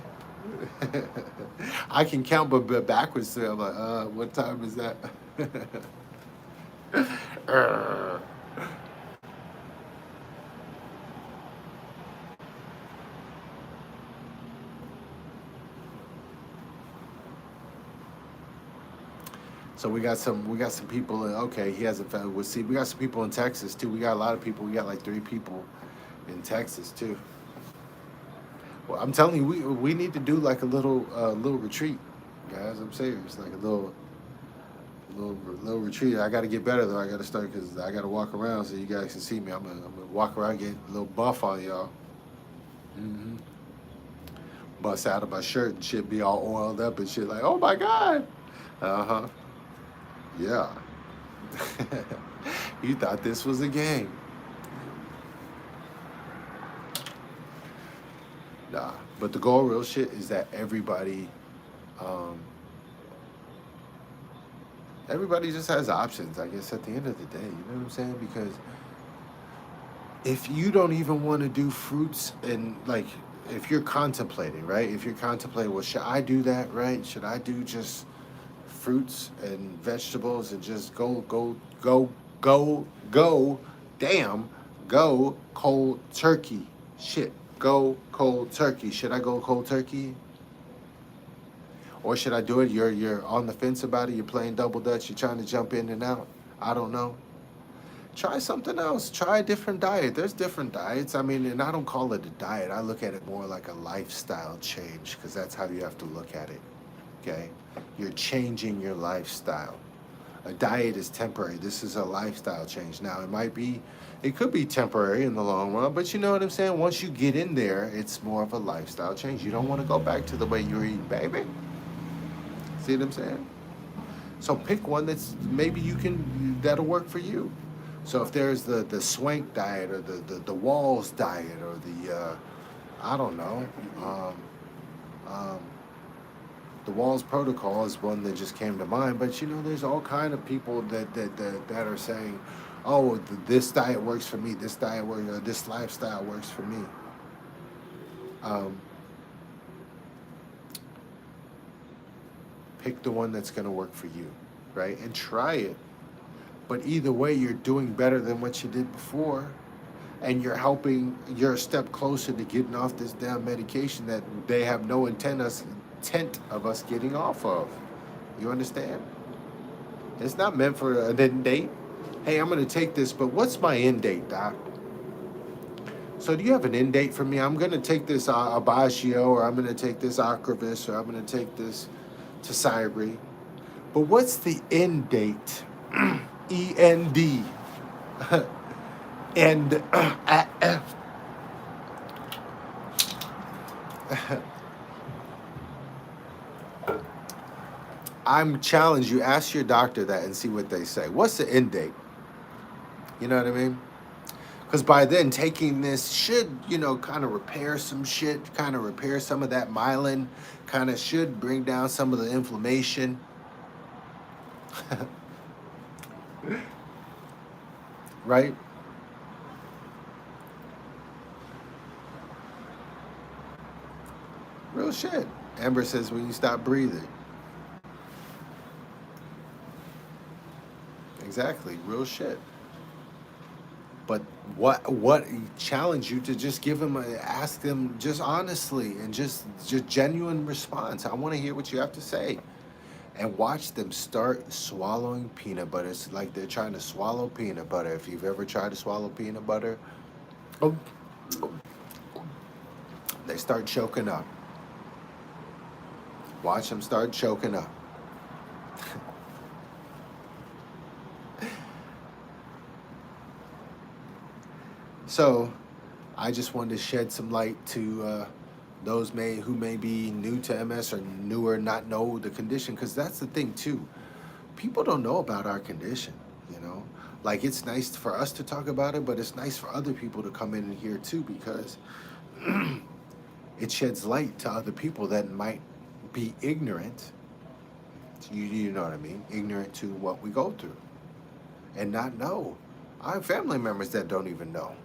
I can count but backwards 3. I'm like, what time is that? So we got some people. Okay, he hasn't found. We'll see. We got some people in Texas too. We got a lot of people. We got like 3 people in Texas too. Well, I'm telling you, we need to do like a little retreat, guys. I'm serious, like a little retreat. I got to get better though. I got to start because I got to walk around so you guys can see me. I'm gonna walk around, get a little buff on y'all. hmm Bust out of my shirt and shit, be all oiled up and shit. Like, oh my god. Uh huh. Yeah. You thought this was a game. Nah. But the goal, real shit, is that um, everybody just has options, I guess, at the end of the day. You know what I'm saying? Because if you don't even want to do fruits and like, if you're contemplating, right? If you're contemplating, well, should I do that, right? Should I do just fruits and vegetables and just go, damn, go cold turkey. Shit, go cold turkey. Should I go cold turkey? Or should I do it? You're on the fence about it. You're playing double dutch. You're trying to jump in and out. I don't know. Try something else. Try a different diet. There's different diets. I mean, and I don't call it a diet. I look at it more like a lifestyle change because that's how you have to look at it. Okay? You're changing your lifestyle. A diet is temporary. This is a lifestyle change. Now, it could be temporary in the long run, but you know what I'm saying? Once you get in there, it's more of a lifestyle change. You don't want to go back to the way you were eating, baby. See what I'm saying? So pick one that'll work for you. So if there's the swank diet or the walls diet or I don't know, um, um, the walls protocol is one that just came to mind. But there's all kind of people that are saying, oh, this diet works for me, this diet works, or this lifestyle works for me. Um, Pick the one that's going to work for you, right? And try it. But either way, you're doing better than what you did before. And you're a step closer to getting off this damn medication that they have no intent of us getting off of. You understand? It's not meant for an end date. Hey, I'm going to take this, but what's my end date, doc? So do you have an end date for me? I'm going to take this Abagio, or I'm going to take this Acrovis, or I'm going to take this Tesiri. But what's the end date? END. And I'm challenged you. Ask your doctor that and see what they say. What's the end date? You know what I mean? Because by then, taking this should, kind of repair some shit, kind of repair some of that myelin, kind of should bring down some of the inflammation. Right? Real shit. Amber says when you stop breathing. Exactly. Real shit. But what challenge you to just ask them just honestly and just genuine response. I want to hear what you have to say. And watch them start swallowing peanut butter. It's like they're trying to swallow peanut butter. If you've ever tried to swallow peanut butter, oh, they start choking up. Watch them start choking up. So, I just wanted to shed some light to those who may be new to MS or newer, not know the condition, because that's the thing too. People don't know about our condition. Like, it's nice for us to talk about it, but it's nice for other people to come in and hear too, because it sheds light to other people that might be ignorant. You know what I mean? Ignorant to what we go through and not know. I have family members that don't even know.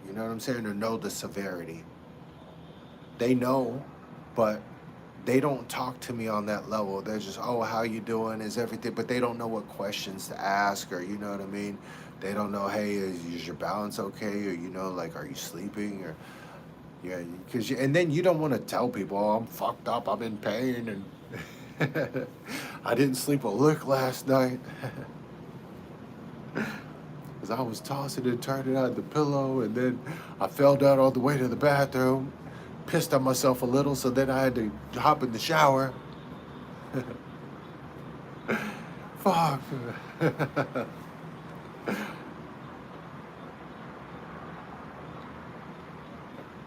You know what I'm saying? Or know the severity. They know, but they don't talk to me on that level. They're just, oh, how you doing? Is everything? But they don't know what questions to ask, or you know what I mean? They don't know, hey, is your balance okay? Or you know, like, are you sleeping? Or yeah, because and then you don't want to tell people, oh, I'm fucked up, I'm in pain, and I didn't sleep a lick last night because I was tossing and turning on the pillow, and then I fell down all the way to the bathroom, pissed on myself a little, so then I had to hop in the shower. Fuck.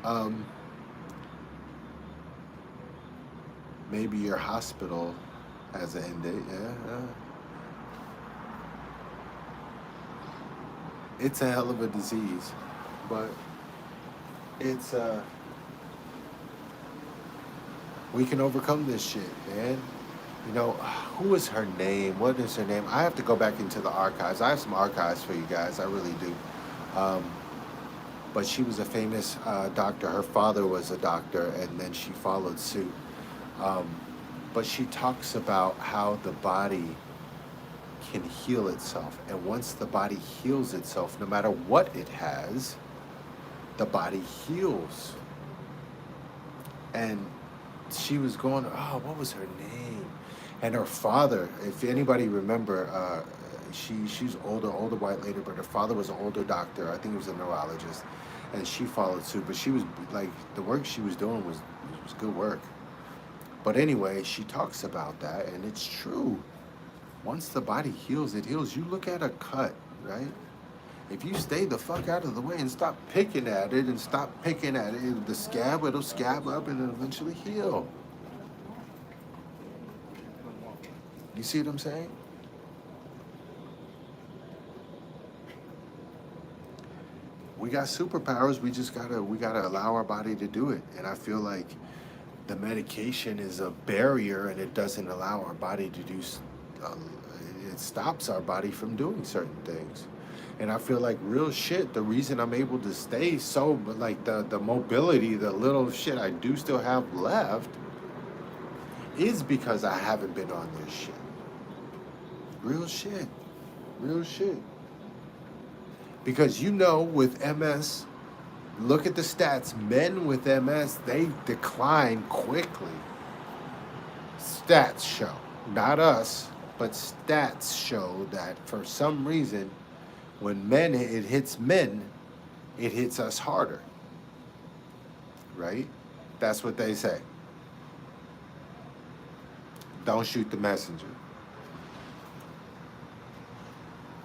um, Maybe your hospital has an end date. Yeah, it's a hell of a disease, but it's we can overcome this shit, man. You know, who is her name? What is her name? I have to go back into the archives. I have some archives for you guys. I really do. Um, but she was a famous doctor. Her father was a doctor, and then she followed suit. Um, but she talks about how the body can heal itself. And once the body heals itself, no matter what it has, the body heals. And she was going, oh, what was her name? And her father, if anybody remember, she's older white lady, but her father was an older doctor. I think he was a neurologist, and she followed suit. But she was like, the work she was doing was good work. But anyway, she talks about that, and it's true. Once the body heals, it heals. You look at a cut, right? If you stay the fuck out of the way and stop picking at it and stop picking at it, the scab, it'll scab up and it'll eventually heal. You see what I'm saying? We got superpowers. We gotta allow our body to do it. And I feel like the medication is a barrier, and it doesn't allow our body to do. Uh, it stops our body from doing certain things. And I feel like real shit. The reason I'm able to stay so, like the mobility, the little shit I do still have left, is because I haven't been on this shit. Real shit. Real shit. Because you know, with MS, look at the stats. Men with MS, they decline quickly. Stats show, not us, but stats show that for some reason, when it hits men, it hits us harder. Right? That's what they say. Don't shoot the messenger.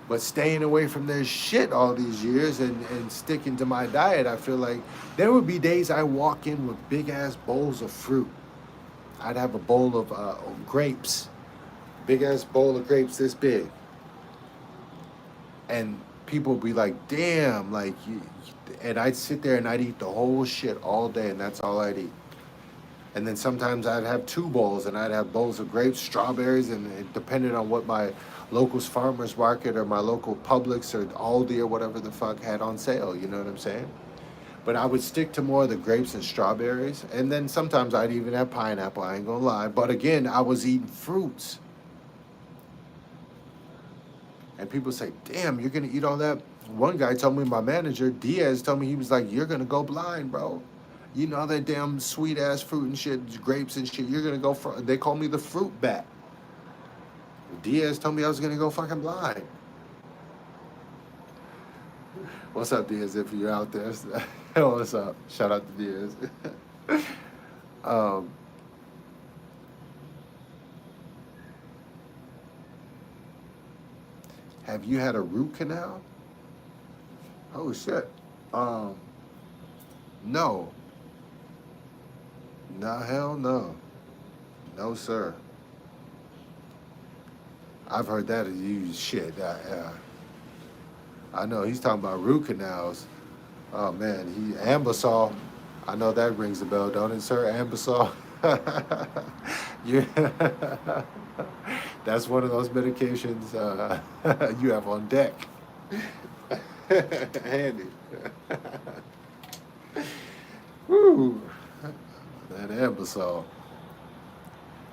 But staying away from their shit all these years and sticking to my diet, I feel like there would be days I walk in with big ass bowls of fruit. I'd have a bowl of grapes, big ass bowl of grapes this big. And people would be like, damn, like, and I'd sit there and I'd eat the whole shit all day, and that's all I'd eat. And then sometimes I'd have two bowls, and I'd have bowls of grapes, strawberries, and it depended on what my local's farmer's market or my local Publix or Aldi or whatever the fuck had on sale. You know what I'm saying? But I would stick to more of the grapes and strawberries. And then sometimes I'd even have pineapple, I ain't gonna lie. But again, I was eating fruits. And people say, damn, you're gonna eat all that? One guy told me, my manager, Diaz, told me, he was like, you're gonna go blind, bro. You know that damn sweet ass fruit and shit, grapes and shit. You're gonna go for. They call me the fruit bat. Diaz told me I was gonna go fucking blind. What's up, Diaz? If you're out there, what's up? Shout out to Diaz. um, have you had a root canal? Oh shit. Um, no. No, hell no. No, sir. I've heard that as you shit. I know he's talking about root canals. Oh man, he Ambisol. I know that rings a bell, don't it, sir? Ambisol. Yeah, that's one of those medications you have on deck. Handy. Woo, that Ambisol.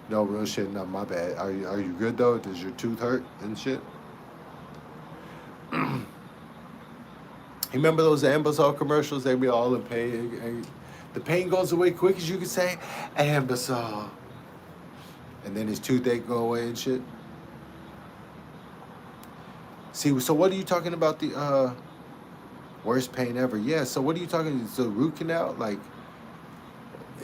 No real shit, not my bad. Are you good though? Does your tooth hurt and shit? You remember those Ambisol commercials? They be all in pain. The pain goes away quick as you can say, Ambisol. And then his toothache go away and shit. See, so what are you talking about the worst pain ever? Yeah, so what are you talking, the root canal? Like,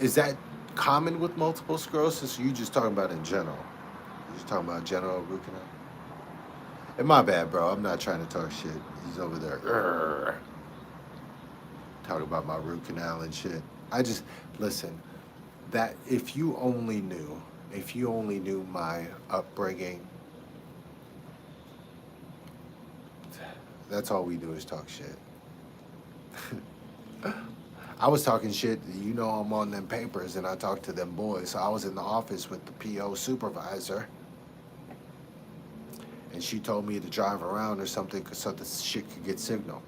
is that common with multiple sclerosis? Or you just talking about in general? You just talking about general root canal? And my bad, bro. I'm not trying to talk shit. He's over there. Urgh, talking about my root canal and shit. I just listen. That if you only knew my upbringing, that's all we do is talk shit. I was talking shit. You know, I'm on them papers and I talked to them boys. So I was in the office with the PO supervisor. And she told me to drive around or something so the shit could get signal.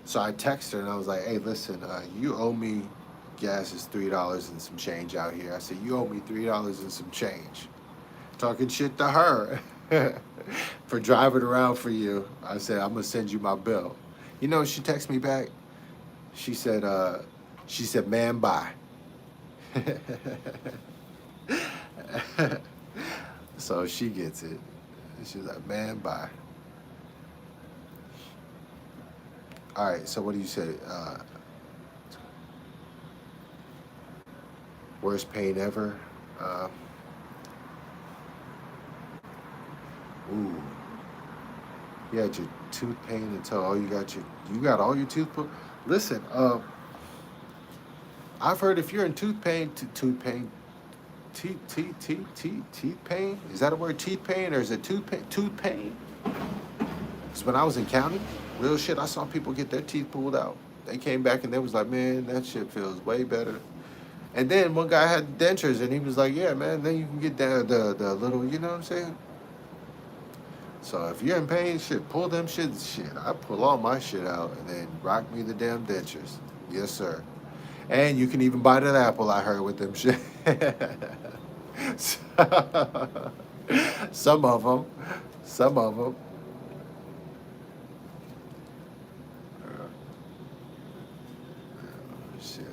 So I texted her and I was like, hey, listen, you owe me, gas is $3 and some change out here. I said, you owe me $3 and some change. Talking shit to her for driving around for you. I said, I'm going to send you my bill. You know, she texted me back. She said, man, bye. So she gets it. She's like, man, bye. All right, so what do you say? Worst pain ever? Ooh. You had your tooth pain until you got all your tooth pulled. Listen, I've heard if you're in tooth pain, teeth pain. Is that a word? Teeth pain, or is it tooth pain? Tooth pain. Because when I was in county, real shit, I saw people get their teeth pulled out. They came back and they was like, man, that shit feels way better. And then one guy had dentures and he was like, yeah, man, then you can get the little, you know what I'm saying? So if you're in pain, shit, pull them shit. I pull all my shit out and then rock me the damn dentures. Yes, sir. And you can even bite an apple, I heard, with them shit. Some of them. Shit.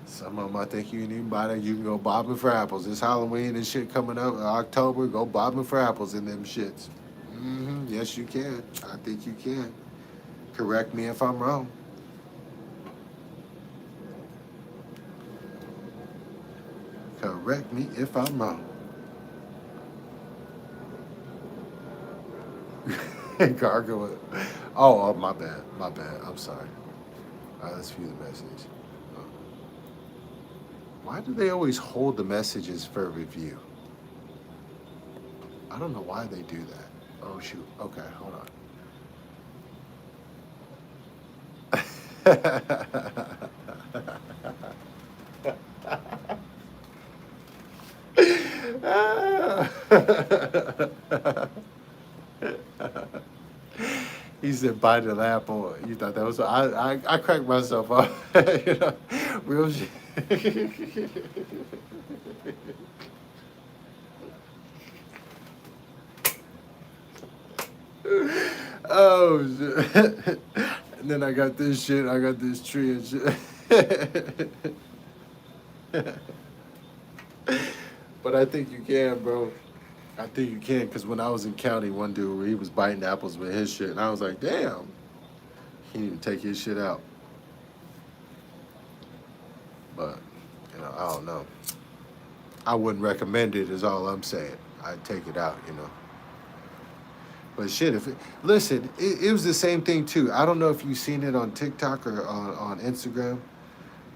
Some of them, I think you can even buy that. You can go bobbing for apples. It's Halloween and shit coming up in October. Go bobbing for apples in them shits. Yes, you can. I think you can. Correct me if I'm wrong. Correct me if I'm wrong. Gargoyle. Oh, my bad. I'm sorry. All right, let's view the message. Why do they always hold the messages for review? I don't know why they do that. Oh, shoot. Okay, hold on. He said, bite an apple. You thought that was... I cracked myself up. You know, real shit. Oh, shit. And then I got this shit. I got this tree and shit. But I think you can, bro. I think you can, because when I was in county, one dude, he was biting apples with his shit. And I was like, damn. He didn't even take his shit out. But, you know, I don't know. I wouldn't recommend it, is all I'm saying. I'd take it out, you know. But shit, listen, it was the same thing too. I don't know if you've seen it on TikTok or on Instagram,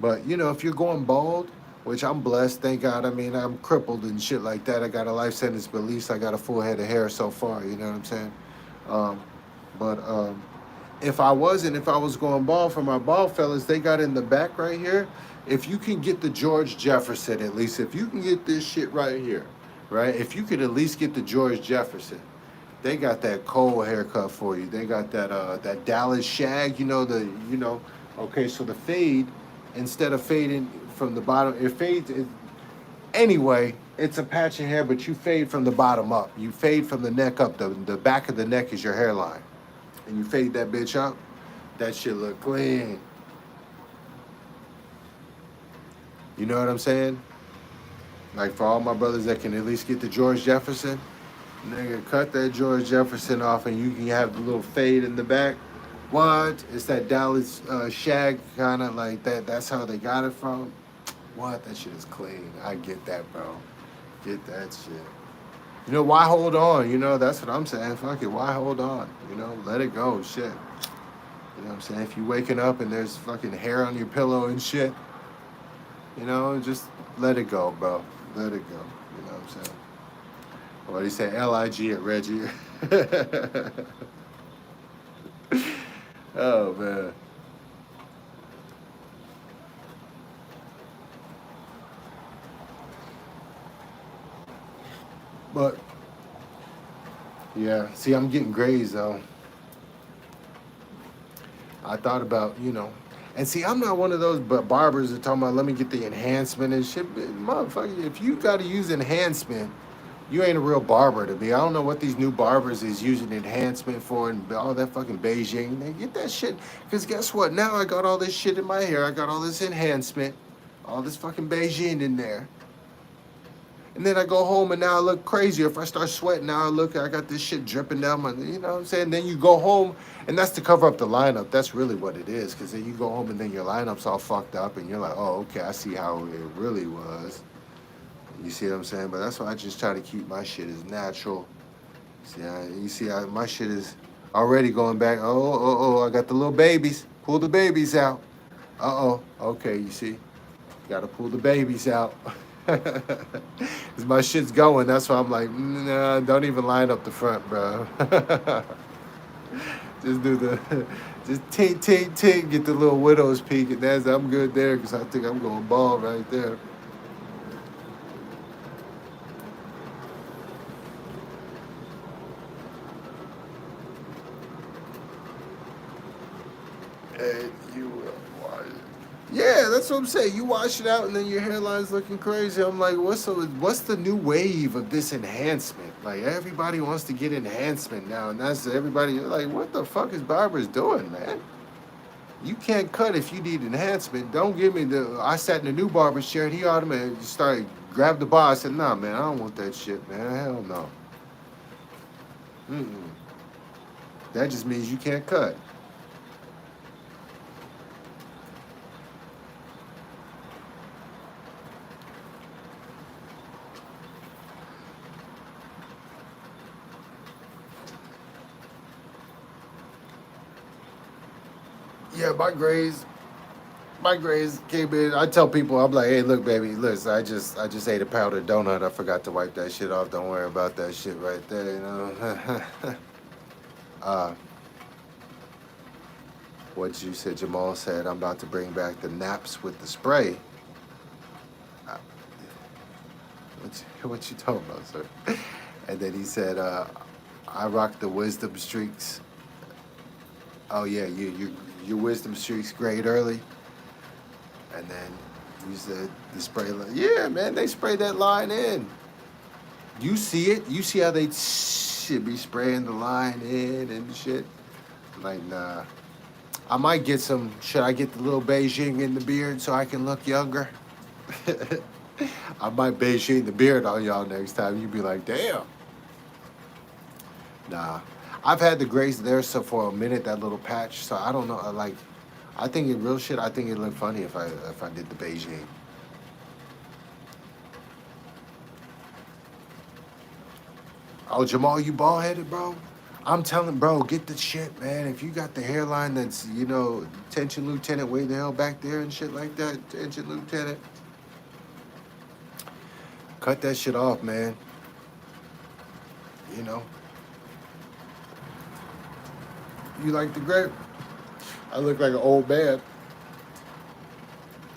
but you know, if you're going bald, which I'm blessed, thank God. I mean, I'm crippled and shit like that. I got a life sentence, but at least I got a full head of hair so far. You know what I'm saying? But if I wasn't, if I was going bald for my bald fellas, they got in the back right here. If you can get the George Jefferson, at least, if you can get this shit right here, right? If you could at least get the George Jefferson, they got that Cole haircut for you. They got that Dallas shag, Okay, so the fade, instead of fading from the bottom, it fades. Anyway, it's a patch of hair, but you fade from the bottom up. You fade from the neck up. The back of the neck is your hairline, and you fade that bitch up. That shit look clean. You know what I'm saying? Like for all my brothers that can at least get the George Jefferson, nigga, cut that George Jefferson off, and you can have the little fade in the back. What? It's that Dallas shag kind of like that. That's how they got it from. What? That shit is clean. I get that, bro. Get that shit. You know, why hold on? You know, that's what I'm saying. Fuck it. Why hold on? You know, let it go. Shit. You know what I'm saying? If you waking up and there's fucking hair on your pillow and shit, just let it go, bro. Let it go. You know what I'm saying? What do you say? LIG at Reggie. Oh, man. But, yeah. See, I'm getting grays, though. I thought about, and see, I'm not one of those barbers that talking about, let me get the enhancement and shit. Motherfucker, if you got to use enhancement, you ain't a real barber to me. I don't know what these new barbers is using enhancement for and all that fucking Beijing. They get that shit. Because guess what? Now I got all this shit in my hair. I got all this enhancement, all this fucking Beijing in there. And then I go home and now I look crazy. If I start sweating, now I got this shit dripping down my, you know what I'm saying? Then you go home and that's to cover up the lineup. That's really what it is. Because then you go home and then your lineup's all fucked up and you're like, oh, okay, I see how it really was. You see what I'm saying? But that's why I just try to keep my shit as natural. See, my shit is already going back. Oh, I got the little babies. Pull the babies out. Okay, you see? Got to pull the babies out. Cause my shit's going. That's why I'm like, nah, don't even line up the front, bro. Just do just tink, tink, tink, get the little widow's peak, and I'm good there, cause I think I'm going bald right there. And you will wash it. Yeah, that's what I'm saying. You wash it out, and then your hairline's looking crazy. I'm like, what's the new wave of this enhancement? Like everybody wants to get enhancement now, and that's everybody. You're like, what the fuck is barbers doing, man? You can't cut if you need enhancement. Don't give me the. I sat in the new barber's chair, and he automatically started grabbed the bar. I said, nah, man, I don't want that shit, man. Hell no. Mm-mm. That just means you can't cut. Yeah, my grades came in. I tell people, I'm like, hey, look, baby, listen, I just ate a powdered donut. I forgot to wipe that shit off. Don't worry about that shit right there, you know. uh, what you said, Jamal said, I'm about to bring back the naps with the spray. Uh, what you talking about, sir? And then he said, I rock the wisdom streaks. Oh yeah, your wisdom streaks grade early. And then use the spray line. Yeah, man, they spray that line in. You see it. You see how they should be spraying the line in and shit. Like, nah. I might get some. Should I get the little Beijing in the beard so I can look younger? I might Beijing the beard on y'all next time. You be like, damn. Nah. I've had the grace there so for a minute, that little patch. So I don't know. I think in real shit, I think it'd look funny if I did the Beijing. Oh, Jamal, you bald headed, bro? I'm telling, bro, get the shit, man. If you got the hairline that's, attention lieutenant way the hell back there and shit like that, attention lieutenant, cut that shit off, man. You know. You like the grape? I look like an old man.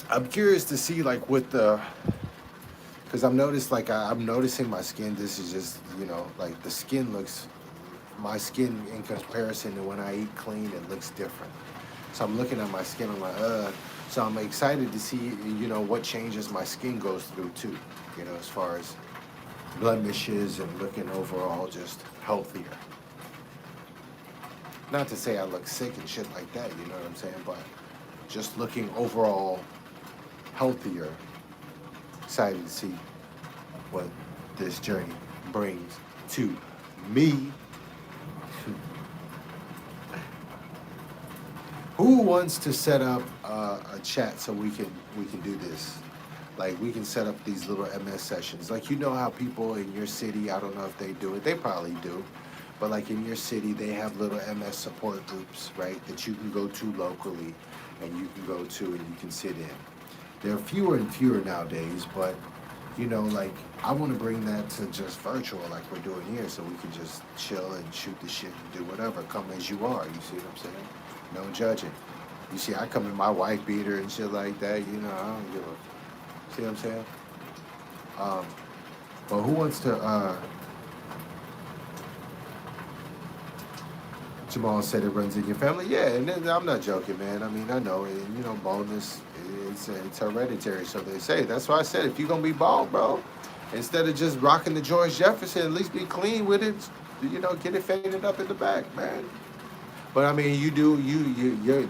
I'm curious to see like what the, because I'm noticed like I'm noticing my skin. This is just like the skin looks, my skin in comparison to when I eat clean, it looks different. So I'm looking at my skin. I'm like, So I'm excited to see what changes my skin goes through too. As far as blemishes and looking overall just healthier. Not to say I look sick and shit like that. You know what I'm saying? But just looking overall healthier. Excited to see what this journey brings to me. Who wants to set up a chat so we can do this? Like we can set up these little MS sessions. Like how people in your city, I don't know if they do it. They probably do. But like in your city, they have little MS support groups, right? That you can go to locally and you can go to and you can sit in. There are fewer and fewer nowadays, but like I want to bring that to just virtual like we're doing here so we can just chill and shoot the shit and do whatever. Come as you are, you see what I'm saying? No judging. You see, I come in my wife beater and shit like that, I don't give a, see what I'm saying? But who wants to, Jamal said it runs in your family. Yeah, and then, I'm not joking, man. I mean, I know, and, baldness, it's hereditary, so they say. That's why I said, if you're going to be bald, bro, instead of just rocking the George Jefferson, at least be clean with it, get it faded up in the back, man. But I mean,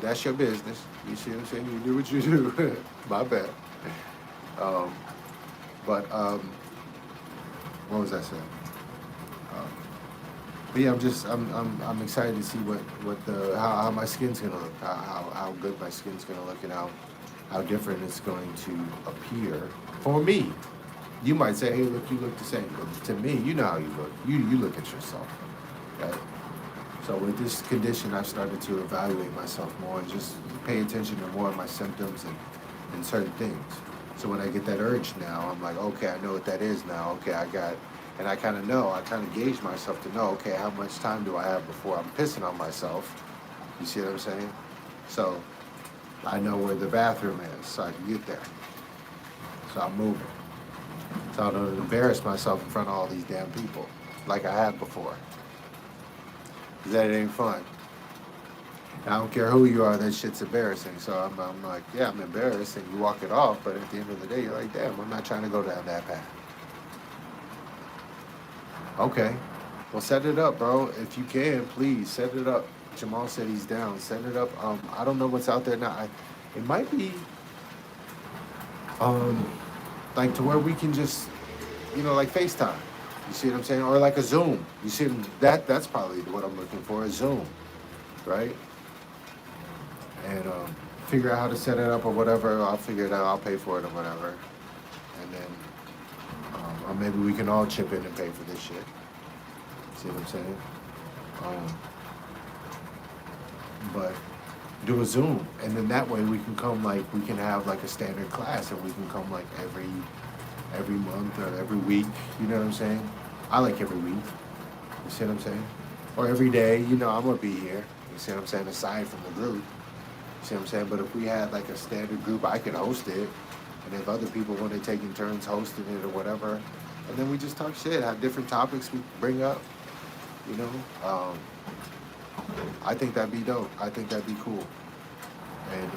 that's your business. You see what I'm saying? You do what you do. My bad. Um, but what was I saying? Um, but yeah, I'm excited to see what the how my skin's gonna look, how good my skin's gonna look, and how different it's going to appear for me. You might say, hey, look, you look the same, but to me, you know how you look. You look at yourself, right? So with this condition, I've started to evaluate myself more and just pay attention to more of my symptoms and certain things. So when I get that urge now, I'm like, okay, I know what that is now. Okay, and I kind of gauge myself to know, okay, how much time do I have before I'm pissing on myself? You see what I'm saying? So I know where the bathroom is, so I can get there. So I'm moving. So I don't embarrass myself in front of all these damn people like I have before. Because that ain't fun. I don't care who you are, that shit's embarrassing. So I'm like, yeah, I'm embarrassed, and you walk it off, but at the end of the day, you're like, damn, I'm not trying to go down that path. Okay. Well, set it up, bro. If you can, please, set it up. Jamal said he's down. Set it up. I don't know what's out there now. It might be, like to where we can just, like FaceTime. You see what I'm saying? Or like a Zoom. You see that's probably what I'm looking for, a Zoom, right? And figure out how to set it up or whatever. I'll figure it out. I'll pay for it or whatever. And then, or maybe we can all chip in and pay for this shit. See what I'm saying? But do a Zoom, and then that way we can come we can have like a standard class, and we can come like every month or every week. You know what I'm saying? I like every week. You see what I'm saying? Or every day. I'm gonna be here. You see what I'm saying? Aside from the group. You see what I'm saying? But if we had like a standard group, I could host it, and if other people want to take in turns hosting it or whatever, and then we just talk shit, have different topics we bring up. I think that'd be dope. I think that'd be cool. And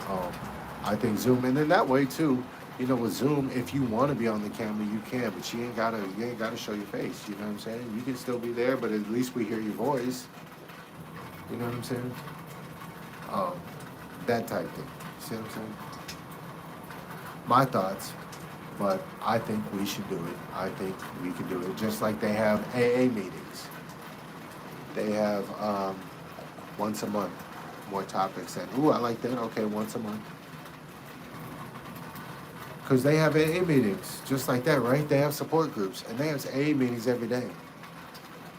I think Zoom, and then that way too, with Zoom, if you want to be on the camera, you can, but you ain't gotta show your face. You know what I'm saying? You can still be there, but at least we hear your voice. You know what I'm saying? That type thing. See what I'm saying? My thoughts, but I think we should do it. I think we can do it, just like they have AA meetings. They have once a month, more topics. And ooh, I like that. Okay, once a month. Because they have AA meetings, just like that, right? They have support groups, and they have AA meetings every day.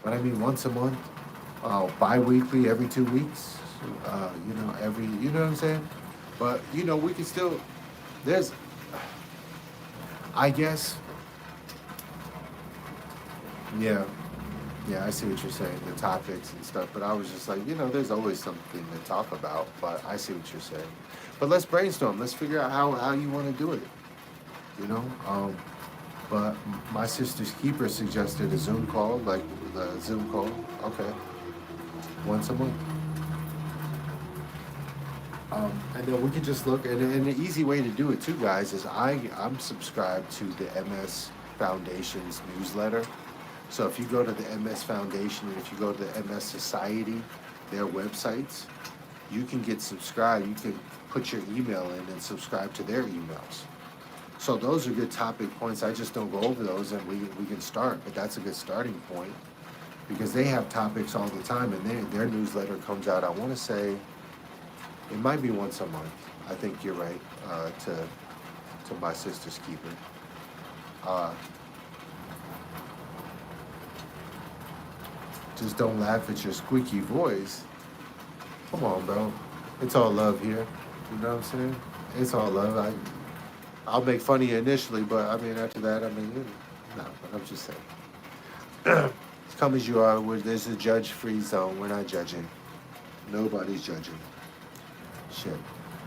But I mean, once a month, bi-weekly, every 2 weeks, every, you know what I'm saying? But, we can still, there's, I guess, yeah. Yeah, I see what you're saying, the topics and stuff, but I was just like, there's always something to talk about, but I see what you're saying. But let's brainstorm. Let's figure out how you want to do it, you know? But my sister's keeper suggested a Zoom call, like the Zoom call. Okay, once a month. And then we can just look, and an easy way to do it too, guys, is I'm subscribed to the MS Foundation's newsletter. So if you go to the MS Foundation and if you go to the MS Society, their websites, you can get subscribed. You can put your email in and subscribe to their emails. So those are good topic points. I just don't go over those, and we can start. But that's a good starting point because they have topics all the time, and their newsletter comes out. I want to say it might be once a month. I think you're right. To my sister's keeper. Uh, just don't laugh at your squeaky voice. Come on, bro. It's all love here. You know what I'm saying? It's all love. I'll make fun of you initially, but I mean after that, no. But I'm just saying. Come as you are. There's a judge-free zone. We're not judging. Nobody's judging. Shit.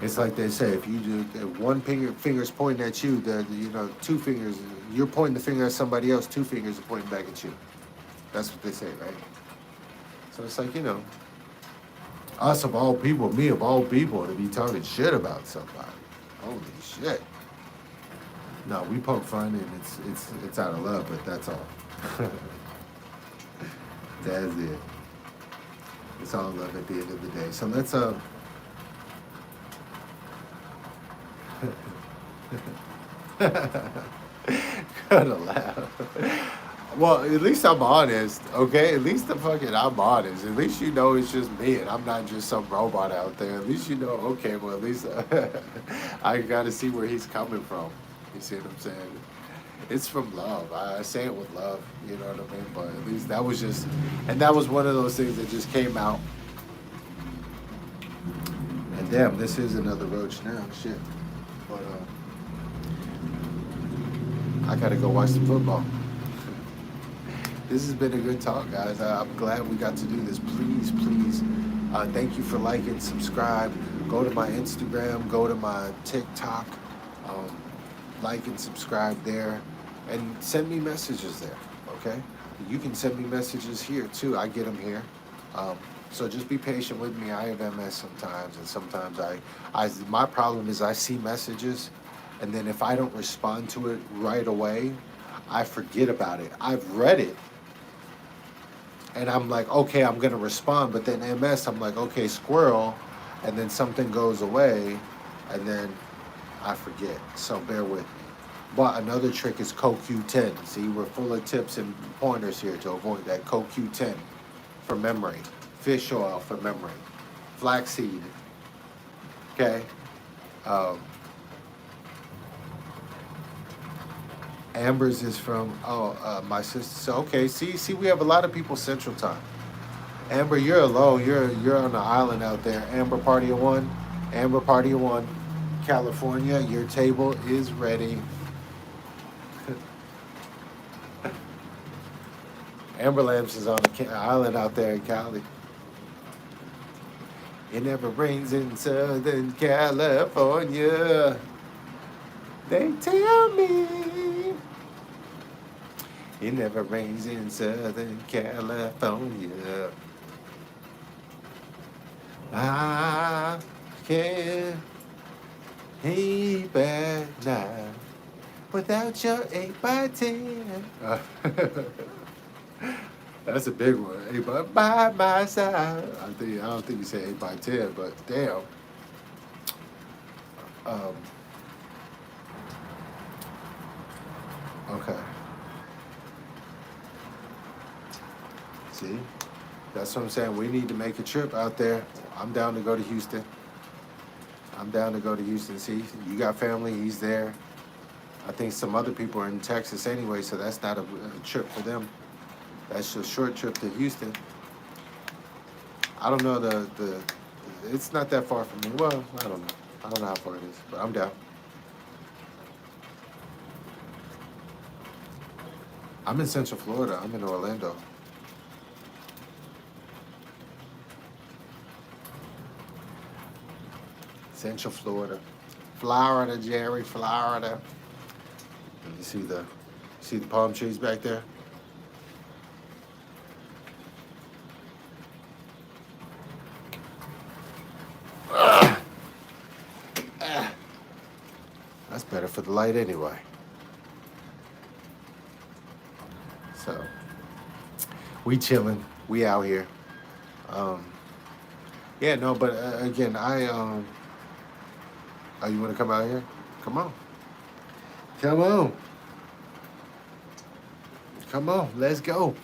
It's like they say, if you do one finger's pointing at you, two fingers, you're pointing the finger at somebody else, two fingers are pointing back at you. That's what they say, right? So it's like, us of all people, me of all people, to be talking shit about somebody. Holy shit. No, we poke fun and it's out of love, but that's all. That's it. It's all love at the end of the day. So let's Gotta laugh. Well, at least I'm honest, okay? At least I'm honest. At least it's just me and I'm not just some robot out there. At least okay, well, at least I gotta see where he's coming from. You see what I'm saying? It's from love. I say it with love, you know what I mean? But at least that was one of those things that just came out. And damn, this is another roach now, shit. But I gotta go watch the football. This has been a good talk, guys. I'm glad we got to do this. Please, please, thank you for liking, subscribe. Go to my Instagram, go to my TikTok, like and subscribe there, and send me messages there, okay? You can send me messages here, too. I get them here. So just be patient with me. I have MS sometimes, and sometimes my problem is I see messages, and then if I don't respond to it right away, I forget about it. I've read it, and I'm like, okay, I'm gonna respond, but then MS, I'm like, okay, squirrel, and then something goes away, and then I forget. So bear with me. But another trick is CoQ10. See, we're full of tips and pointers here to avoid that. CoQ10 for memory, fish oil for memory, flaxseed. Okay. Amber's is from my sister. So okay, see, we have a lot of people Central Time. Amber, you're alone. You're on the island out there. Amber, party of one. Amber, party of one. California, your table is ready. Amber Lamps is on the island out there in Cali. It never rains in Southern California. They tell me it never rains in Southern California. I can't sleep at night without your 8x10. That's a big one. 8 by my side. I don't think you say 8x10, but damn. Okay. See? That's what I'm saying. We need to make a trip out there. I'm down to go to Houston. See, you got family, he's there. I think some other people are in Texas anyway, so that's not a trip for them. That's a short trip to Houston. I don't know it's not that far from me. Well, I don't know. I don't know how far it is, but I'm down. I'm in Central Florida. I'm in Orlando. Central Florida. Florida, Jerry, Florida. And you see the palm trees back there? That's better for the light anyway. So we chilling. We out here. Um, yeah, no, but again, oh, you want to come out here? Come on. Come on. Come on. Let's go.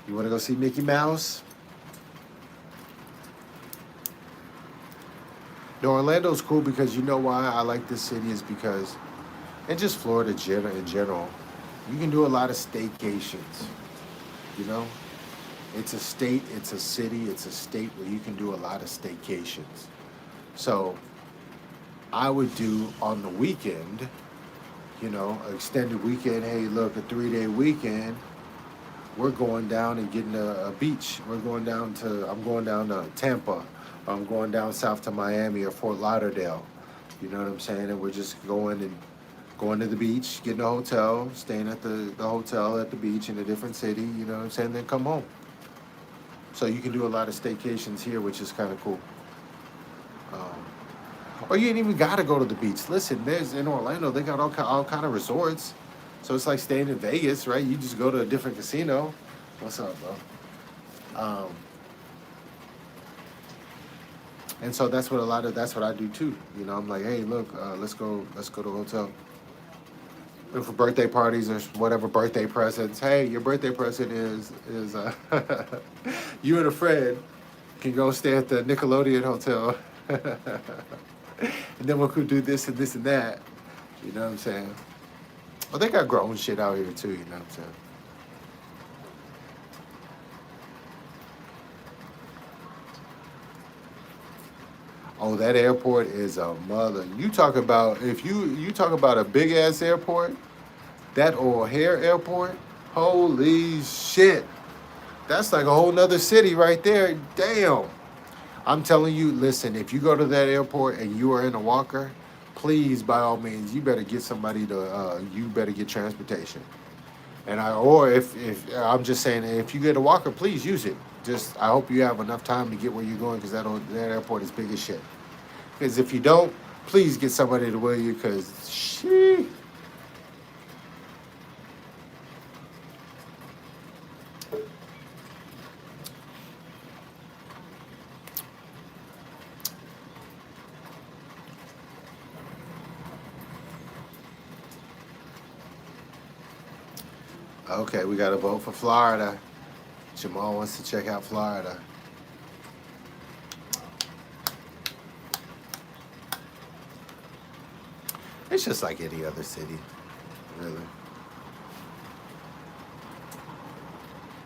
You want to go see Mickey Mouse? No, Orlando's cool because you know why I like this city is because, and just Florida in general, you can do a lot of staycations. You know, it's a state, it's a city, it's a state where you can do a lot of staycations. So I would do on the weekend, you know, an extended weekend. Hey, look, a 3-day weekend. We're going down and getting a beach. I'm going down to Tampa. I'm going down south to Miami or Fort Lauderdale. You know what I'm saying? And we're just going to the beach, getting a hotel, staying at the hotel at the beach in a different city, you know what I'm saying? Then come home. So you can do a lot of staycations here, which is kind of cool. Or you ain't even got to go to the beach. Listen, there's in Orlando, they got all kind of resorts. So it's like staying in Vegas, right? You just go to a different casino. What's up, bro? And so that's what I do too. You know, I'm like, hey, look, let's go to a hotel. And for birthday parties or whatever birthday presents, hey, your birthday present is you and a friend can go stay at the Nickelodeon hotel. And then we could do this and this and that. You know what I'm saying? Well, they got grown shit out here too, you know what I'm saying? Oh, that airport is a mother. You talk about if you talk about a big ass airport, that O'Hare airport, holy shit. That's like a whole nother city right there. Damn. I'm telling you, listen, if you go to that airport and you are in a walker, please, by all means, you better get you better get transportation. Or if I'm just saying, if you get a walker, please use it. Just, I hope you have enough time to get where you're going because that airport is big as shit. Because if you don't, please get somebody to wheel you because, shit. Okay, we got to vote for Florida. Jamal wants to check out Florida. It's just like any other city, really.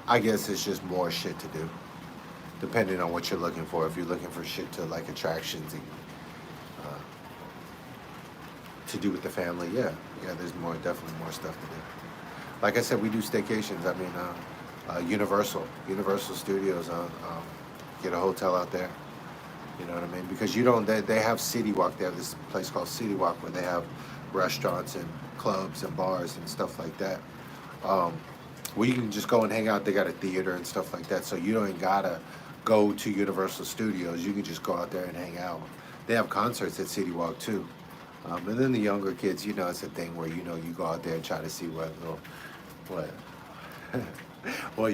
I guess it's just more shit to do, depending on what you're looking for. If you're looking for shit to like attractions and to do with the family, yeah, there's definitely more stuff to do. Like I said, we do staycations. I mean, Universal Studios. Get a hotel out there. You know what I mean? Because they have City Walk. They have this place called City Walk where they have restaurants and clubs and bars and stuff like that. Where you can just go and hang out. They got a theater and stuff like that. So you don't even gotta go to Universal Studios. You can just go out there and hang out. They have concerts at City Walk too. And then the younger kids, you know, it's a thing where you go out there and try to see what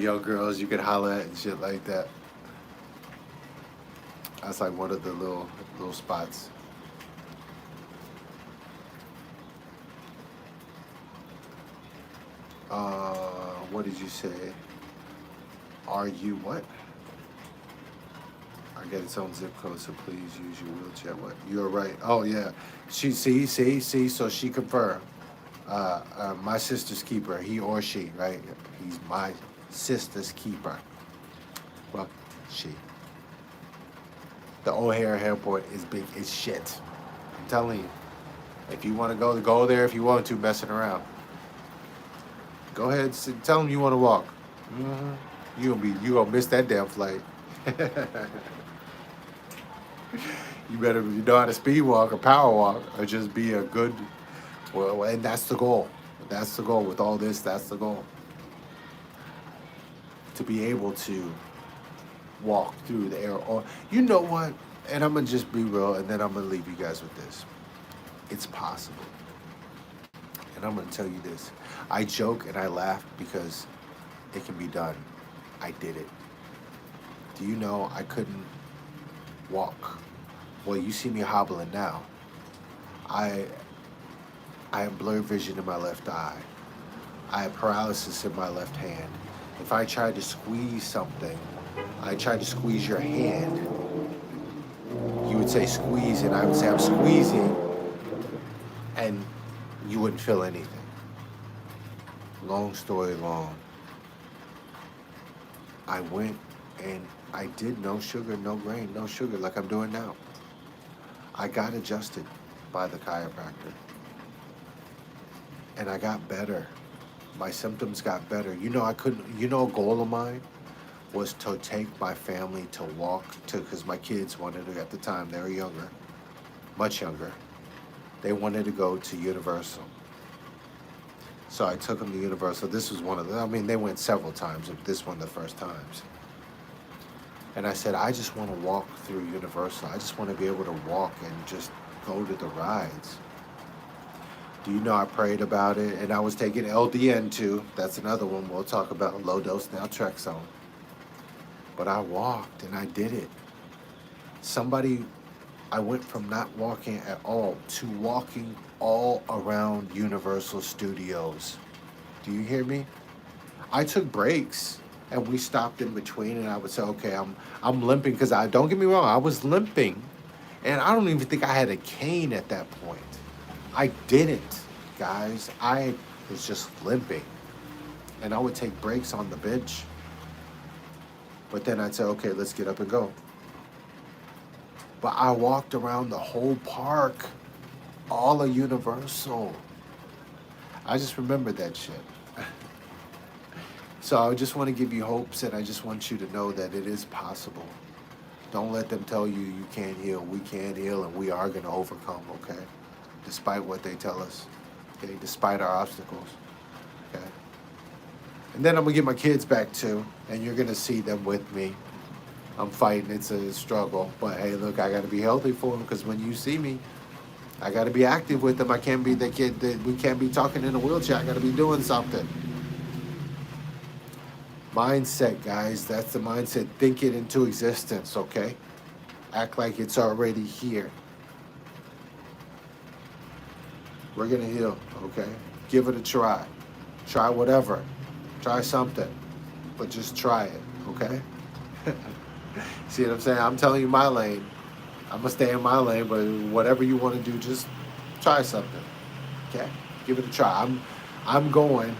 young girls you can holler at and shit like that. That's like one of the little spots. What did you say? Are you what? I get its own zip code, so please use your wheelchair. What? You're right. Oh yeah. She see. So she confirmed. My sister's keeper. He or she, right? He's my sister's keeper. Well, she. The O'Hare Airport is big as shit. I'm telling you. If you want to go there if you want to, messing around. Go ahead, tell them you want to walk. Mm-hmm. You gonna miss that damn flight. You better know how to speed walk or power walk or just be a good. Well, and that's the goal. That's the goal with all this. That's the goal to be able to walk through the air. Or you know what? And I'm gonna just be real, and then I'm gonna leave you guys with this. It's possible, and I'm gonna tell you this. I joke and I laugh because it can be done. I did it. Do you know I couldn't walk? Well, you see me hobbling now. I I have blurred vision in my left eye. I have paralysis in my left hand. If I tried to squeeze something, I tried to squeeze your hand, you would say squeeze, and I would say I'm squeezing, and you wouldn't feel anything. Long story long, I went and I did no sugar, no grain, no sugar like I'm doing now. I got adjusted by the chiropractor and I got better. My symptoms got better. You know, I couldn't, you know, a goal of mine was to take my family to walk to, because my kids wanted to, at the time, they were younger, much younger. They wanted to go to Universal. So I took them to Universal. This was one of them. I mean, they went several times, but this one of the first times. And I said, I just want to walk through Universal. I just want to be able to walk and just go to the rides. Do you know I prayed about it? And I was taking LDN too. That's another one we'll talk about, low dose naltrexone. But I walked and I did it. I went from not walking at all to walking all around Universal Studios. Do you hear me? I took breaks and we stopped in between and I would say, okay, I'm limping because don't get me wrong, I was limping. And I don't even think I had a cane at that point. I didn't, guys. I was just limping. And I would take breaks on the bench. But then I'd say, okay, let's get up and go. But I walked around the whole park, all of Universal. I just remembered that shit. So I just want to give you hopes, and I just want you to know that it is possible. Don't let them tell you you can't heal. We can heal, and we are going to overcome, okay? Despite what they tell us, okay? Despite our obstacles, okay? And then I'm going to get my kids back, too, and you're going to see them with me. I'm fighting. It's a struggle. But, hey, look, I got to be healthy for them because when you see me, I got to be active with them. I can't be the kid that we can't be talking in a wheelchair. I got to be doing something. Mindset, guys. That's the mindset. Think it into existence, okay? Act like it's already here. We're going to heal, okay? Give it a try. Try whatever. Try something. But just try it, okay? See what I'm saying? I'm telling you my lane. I'm going to stay in my lane, but whatever you want to do, just try something, okay? Give it a try. I'm going.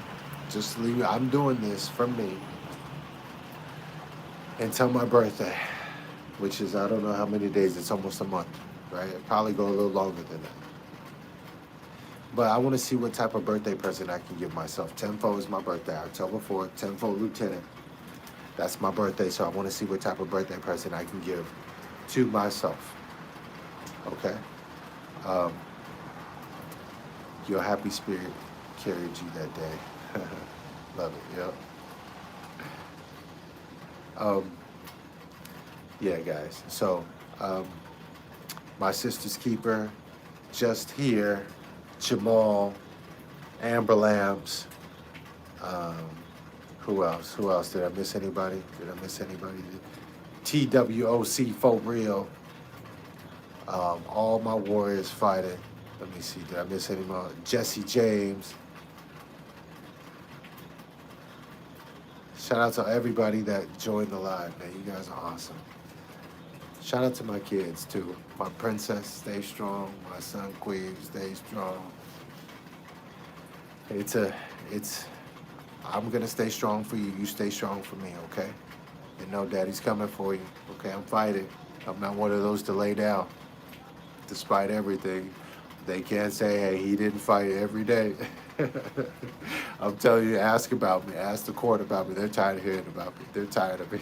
Just leave. I'm doing this for me until my birthday, which is, I don't know how many days. It's almost a month, right? It'll probably go a little longer than that. But I want to see what type of birthday present I can give myself. Tenfold is my birthday, October 4th, Tenfold Lieutenant. That's my birthday, so I want to see what type of birthday present I can give to myself. Okay? Your happy spirit carried you that day. Love it, yep. Yeah, guys. So, my sister's keeper, just here, Jamal, Amber Lambs. Who else? Who else? Did I miss anybody? TWOC for real. All my warriors fighting. Let me see. Did I miss any more? Jesse James. Shout out to everybody that joined the live, man. You guys are awesome. Shout out to my kids too. My princess, stay strong. My son Queen, stay strong. I'm gonna stay strong for you. You stay strong for me, okay? And know Daddy's coming for you. Okay, I'm fighting. I'm not one of those to lay down. Despite everything, they can't say, hey, he didn't fight every day. I'm telling you, ask about me. Ask the court about me. They're tired of hearing about me. They're tired of me.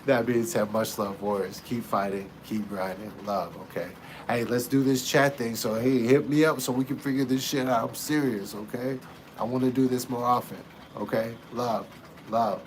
That being said, much love, warriors. Keep fighting, keep grinding, love, okay? Hey, let's do this chat thing. So, hey, hit me up so we can figure this shit out. I'm serious, okay? I want to do this more often, okay? Love, love.